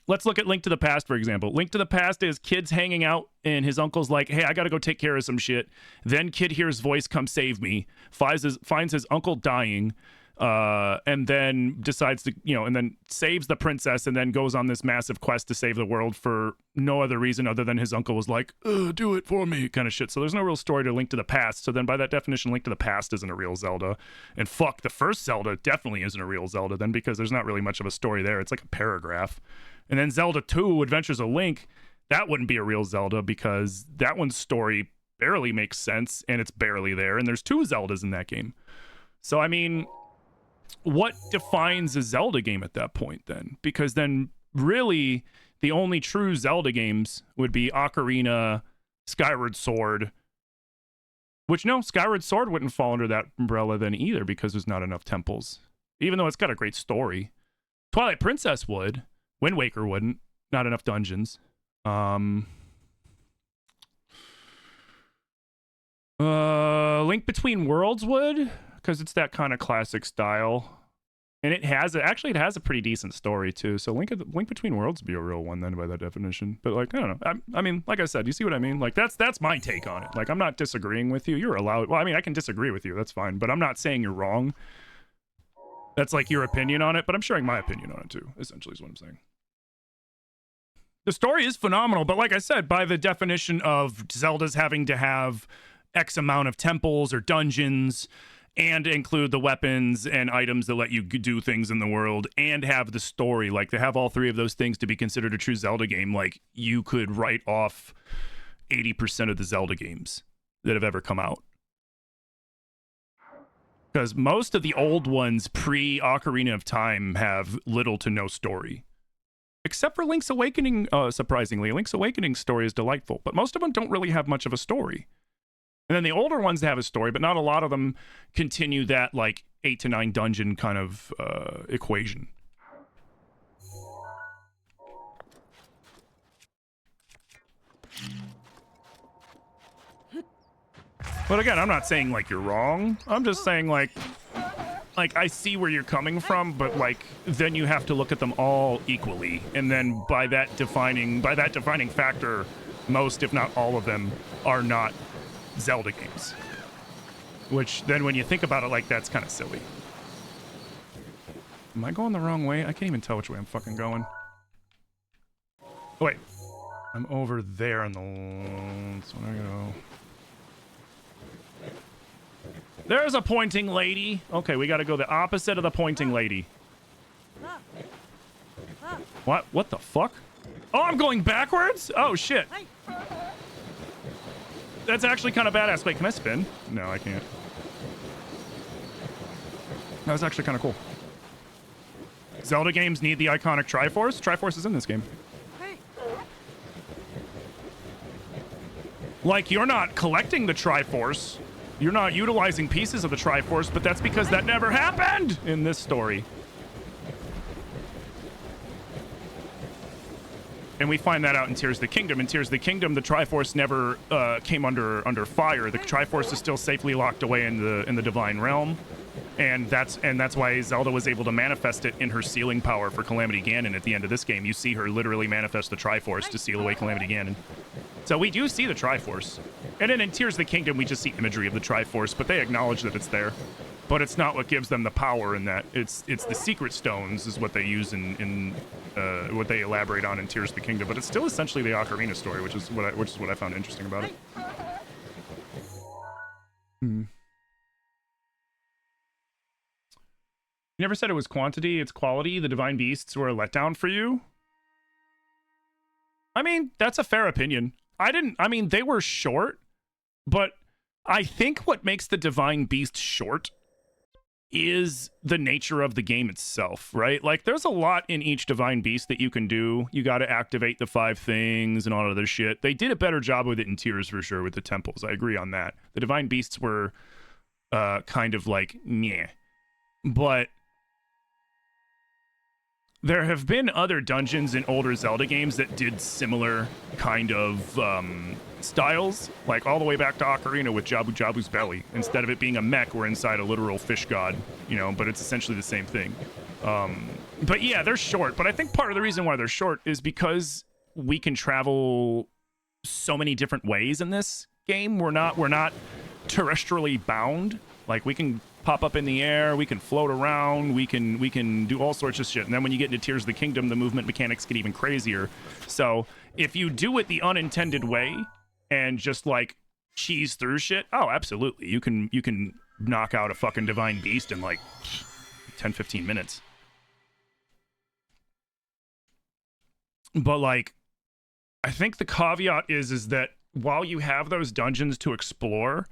let's look at Link to the Past, for example. Link to the Past is kids hanging out, and his uncle's like, hey, I gotta go take care of some shit. Then kid hears voice, come save me, finds his uncle dying, and then decides to, you know, and then saves the princess and then goes on this massive quest to save the world for no other reason other than his uncle was like, do it for me, kind of shit. So there's no real story to Link to the Past. So then by that definition, Link to the Past isn't a real Zelda. And fuck, the first Zelda definitely isn't a real Zelda then, because there's not really much of a story there. It's like a paragraph. And then Zelda 2, Adventures of Link, that wouldn't be a real Zelda because that one's story barely makes sense and it's barely there. And there's 2 Zeldas in that game. So, I mean, what defines a Zelda game at that point then? Because then really the only true Zelda games would be Ocarina, Skyward Sword, which no, Skyward Sword wouldn't fall under that umbrella then either because there's not enough temples, even though it's got a great story. Twilight Princess would. Wind Waker wouldn't. Not enough dungeons. Link Between Worlds would, because it's that kind of classic style, and it has a pretty decent story too. So Link Between Worlds would be a real one then by that definition. But like, I don't know. I mean, like I said, you see what I mean? Like that's my take on it. Like I'm not disagreeing with you. You're allowed. Well, I mean, I can disagree with you. That's fine. But I'm not saying you're wrong. That's like your opinion on it. But I'm sharing my opinion on it too. Essentially, is what I'm saying. The story is phenomenal, but like I said, by the definition of Zelda's having to have X amount of temples or dungeons and include the weapons and items that let you do things in the world and have the story, like to have all 3 of those things to be considered a true Zelda game, like you could write off 80% of the Zelda games that have ever come out. Because most of the old ones pre-Ocarina of Time have little to no story. Except for Link's Awakening, surprisingly. Link's Awakening story is delightful, but most of them don't really have much of a story. And then the older ones have a story, but not a lot of them continue that, like, 8 to 9 dungeon kind of equation. But again, I'm not saying, like, you're wrong. I'm just saying, like, I see where you're coming from, but, like, then you have to look at them all equally. And then by that defining factor, most, if not all of them, are not Zelda games. Which, then when you think about it like that's kind of silly. Am I going the wrong way? I can't even tell which way I'm fucking going. Oh, wait. I'm over there on the... That's where I go. There's a pointing lady. Okay, we gotta go the opposite of the pointing lady. What? What the fuck? Oh, I'm going backwards? Oh, shit. That's actually kind of badass. Wait, can I spin? No, I can't. That was actually kind of cool. Zelda games need the iconic Triforce. Triforce is in this game. Like, you're not collecting the Triforce. You're not utilizing pieces of the Triforce, but that's because that never happened in this story. And we find that out in Tears of the Kingdom. In Tears of the Kingdom, the Triforce never came under fire. The Triforce is still safely locked away in the Divine Realm, and that's why Zelda was able to manifest it in her sealing power for Calamity Ganon at the end of this game. You see her literally manifest the Triforce to seal away Calamity Ganon. So we do see the Triforce. And then in Tears of the Kingdom, we just see imagery of the Triforce, but they acknowledge that it's there. But it's not what gives them the power in that. It's the Secret Stones is what they use in what they elaborate on in Tears of the Kingdom. But it's still essentially the Ocarina story, which is what I found interesting about it. You never said it was quantity, it's quality. The Divine Beasts were a letdown for you? I mean, that's a fair opinion. They were short, but I think what makes the Divine Beast short is the nature of the game itself, right? Like, there's a lot in each Divine Beast that you can do. You got to activate the 5 things and all other shit. They did a better job with it in Tears for sure with the temples. I agree on that. The Divine Beasts were kind of like, meh. But there have been other dungeons in older Zelda games that did similar kind of styles, like all the way back to Ocarina with Jabu Jabu's belly. Instead of it being a mech, we're inside a literal fish god, you know, but it's essentially the same thing. But yeah, they're short, but I think part of the reason why they're short is because we can travel so many different ways in this game. We're not terrestrially bound. Like, we can pop up in the air, we can float around, we can do all sorts of shit. And then when you get into Tears of the Kingdom, the movement mechanics get even crazier. So if you do it the unintended way and just like cheese through shit, oh, absolutely. You can knock out a fucking Divine Beast in like 10-15 minutes. But like, I think the caveat is that while you have those dungeons to explore,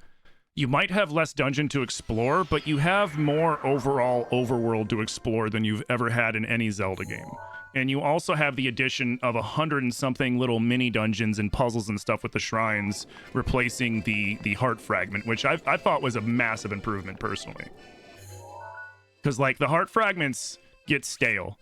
you might have less dungeon to explore, but you have more overall overworld to explore than you've ever had in any Zelda game. And you also have the addition of 100 and something little mini dungeons and puzzles and stuff with the shrines, replacing the heart fragment, which I thought was a massive improvement personally. Because like the heart fragments get stale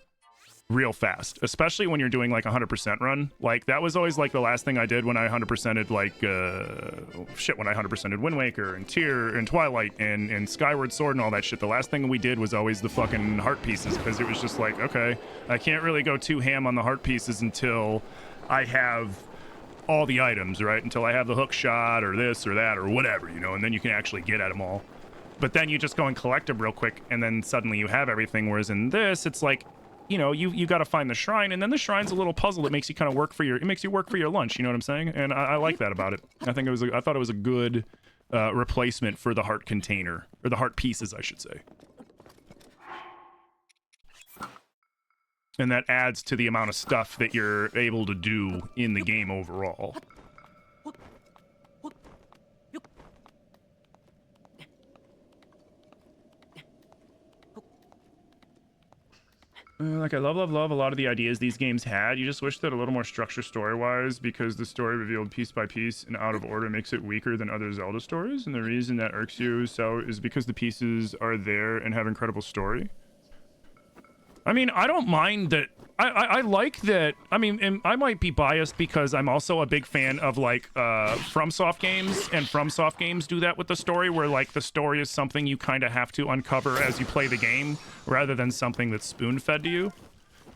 real fast, especially when you're doing like a 100% run. Like, that was always like the last thing I did when I 100%ed like when I 100%ed Wind Waker and Tear and Twilight and Skyward Sword and all that shit. The last thing we did was always the fucking heart pieces, because it was just like, okay, I can't really go too ham on the heart pieces until I have all the items, right? Until I have the hook shot or this or that or whatever, you know, and then you can actually get at them all. But then you just go and collect them real quick, and then suddenly you have everything. Whereas in this, it's like, you know, you got to find the shrine, and then the shrine's a little puzzle that makes you kind of work for your lunch. You know what I'm saying? And I like that about it. I thought it was a good replacement for the heart container, or the heart pieces, I should say. And that adds to the amount of stuff that you're able to do in the game overall. Like, I love a lot of the ideas these games had. You just wish that a little more structure story-wise, because the story revealed piece by piece and out of order makes it weaker than other Zelda stories. And the reason that irks you so is because the pieces are there and have incredible story. I mean, I don't mind that. I like that. I mean, and I might be biased because I'm also a big fan of like FromSoft games, and FromSoft games do that with the story, where like the story is something you kind of have to uncover as you play the game, rather than something that's spoon-fed to you.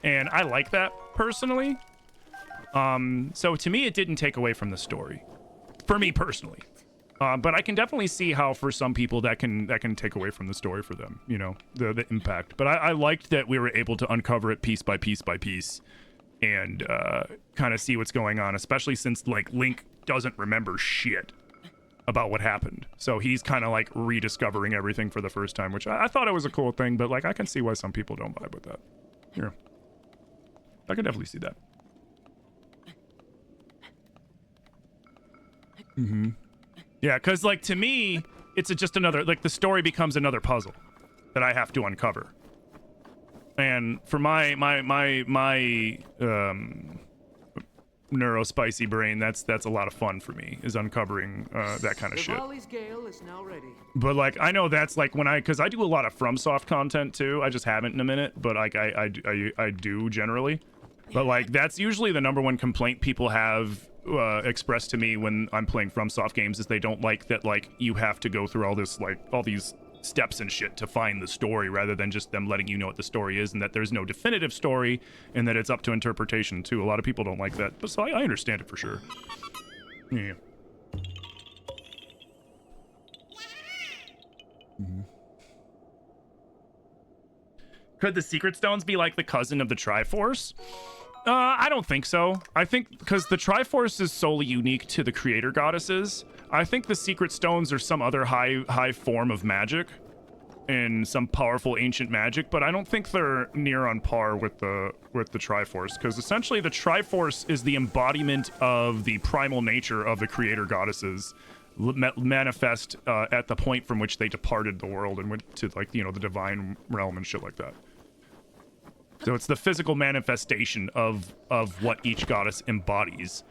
And I like that personally. So to me, it didn't take away from the story, for me personally. But I can definitely see how for some people that can take away from the story for them, you know, the impact. But I liked that we were able to uncover it piece by piece by piece and kind of see what's going on, especially since like Link doesn't remember shit about what happened. So he's kind of like rediscovering everything for the first time, which I thought it was a cool thing, but like I can see why some people don't vibe with that. Here. I can definitely see that. Mm-hmm. Yeah, because, like, to me, it's just another, like, the story becomes another puzzle that I have to uncover. And for my neurospicy brain, that's a lot of fun for me, is uncovering that kind of shit. Rivali's Gale is now ready. But, like, I know that's, like, because I do a lot of FromSoft content, too. I just haven't in a minute, but, like, I do generally. But, like, that's usually the number one complaint people have expressed to me when I'm playing FromSoft games, is they don't like that, like, you have to go through all this, like, all these steps and shit to find the story, rather than just them letting you know what the story is, and that there's no definitive story, and that it's up to interpretation, too. A lot of people don't like that, but so I understand it for sure. Yeah. Mm-hmm. Could the Secret Stones be like the cousin of the Triforce? I don't think so. I think because the Triforce is solely unique to the creator goddesses. I think the Secret Stones are some other high form of magic and some powerful ancient magic, but I don't think they're near on par with the Triforce, because essentially the Triforce is the embodiment of the primal nature of the creator goddesses manifest at the point from which they departed the world and went to, like, you know, the divine realm and shit like that. So it's the physical manifestation of what each goddess embodies.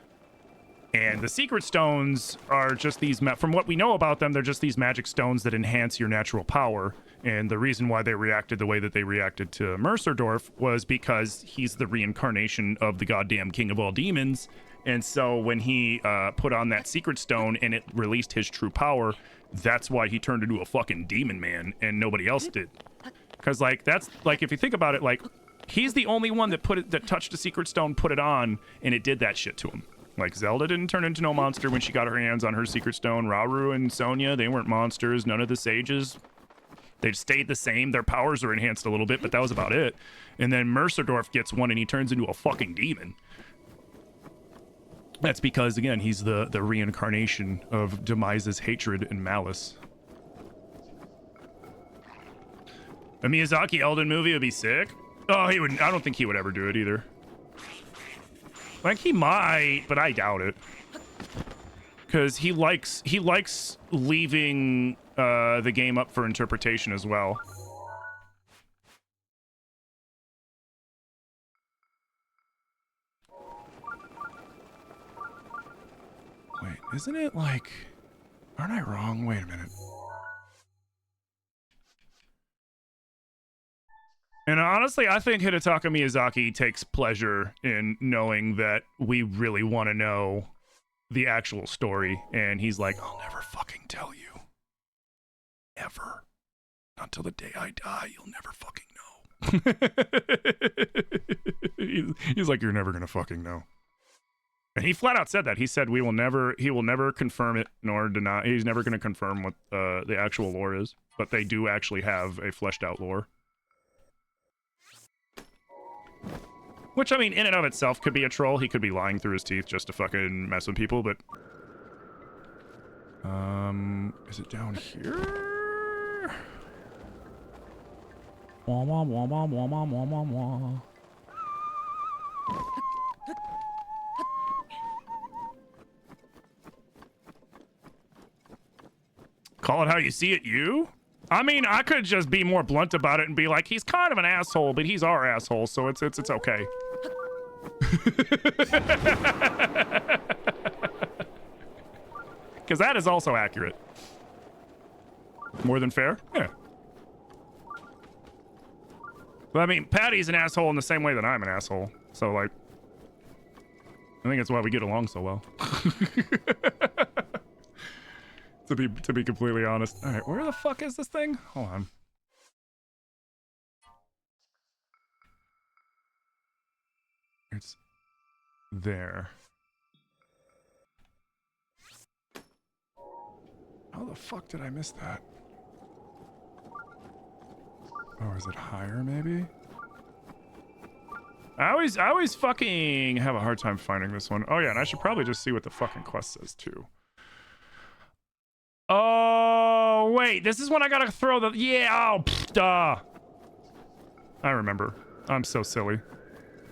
And the Secret Stones are just these, from what we know about them, they're just these magic stones that enhance your natural power. And the reason why they reacted the way that they reacted to Mercerdorf was because he's the reincarnation of the goddamn king of all demons. And so when he put on that Secret Stone and it released his true power, that's why he turned into a fucking demon man and nobody else did. Because, like, that's, like, if you think about it, like, he's the only one that touched a Secret Stone, put it on, and it did that shit to him. Like, Zelda didn't turn into no monster when she got her hands on her Secret Stone. Rauru and Sonia, they weren't monsters. None of the sages. They stayed the same. Their powers are enhanced a little bit, but that was about it. And then Mercerdorf gets one, and he turns into a fucking demon. That's because, again, he's the reincarnation of Demise's hatred and malice. A Miyazaki Elden movie would be sick. Oh, he would. I don't think he would ever do it either. Like, he might, but I doubt it. Because he likes leaving the game up for interpretation as well. Wait, isn't it like... Aren't I wrong? Wait a minute. And honestly, I think Hidetaka Miyazaki takes pleasure in knowing that we really want to know the actual story. And he's like, I'll never fucking tell you. Ever. Not till the day I die, you'll never fucking know. He's like, you're never gonna fucking know. And he flat out said that. He said he will never confirm it nor deny. He's never gonna confirm what the actual lore is. But they do actually have a fleshed out lore. Which, I mean, in and of itself could be a troll. He could be lying through his teeth just to fucking mess with people, but... is it down here? Wah, wah, wah, wah, wah, wah, wah, wah, wah. Call it how you see it, you? I mean, I could just be more blunt about it and be like, he's kind of an asshole, but he's our asshole, so it's okay. Because that is also accurate. More than fair? Yeah. But I mean, Patty's an asshole in the same way that I'm an asshole. So, like, I think that's why we get along so well. to be completely honest. All right, where the fuck is this thing? Hold on. It's there. How the fuck did I miss that? Oh, is it higher maybe? I always fucking have a hard time finding this one. Oh yeah, and I should probably just see what the fucking quest says too. Oh, wait, this is when I gotta throw the, yeah, oh, duh. I remember. I'm so silly.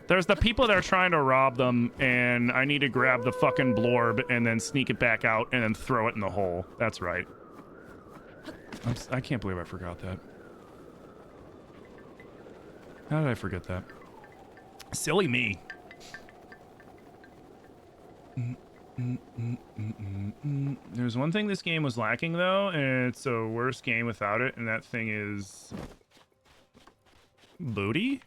There's the people that are trying to rob them, and I need to grab the fucking blorb and then sneak it back out and then throw it in the hole. That's right. I can't believe I forgot that. How did I forget that? Silly me. There's one thing this game was lacking, though, and it's a worse game without it, and that thing is... booty?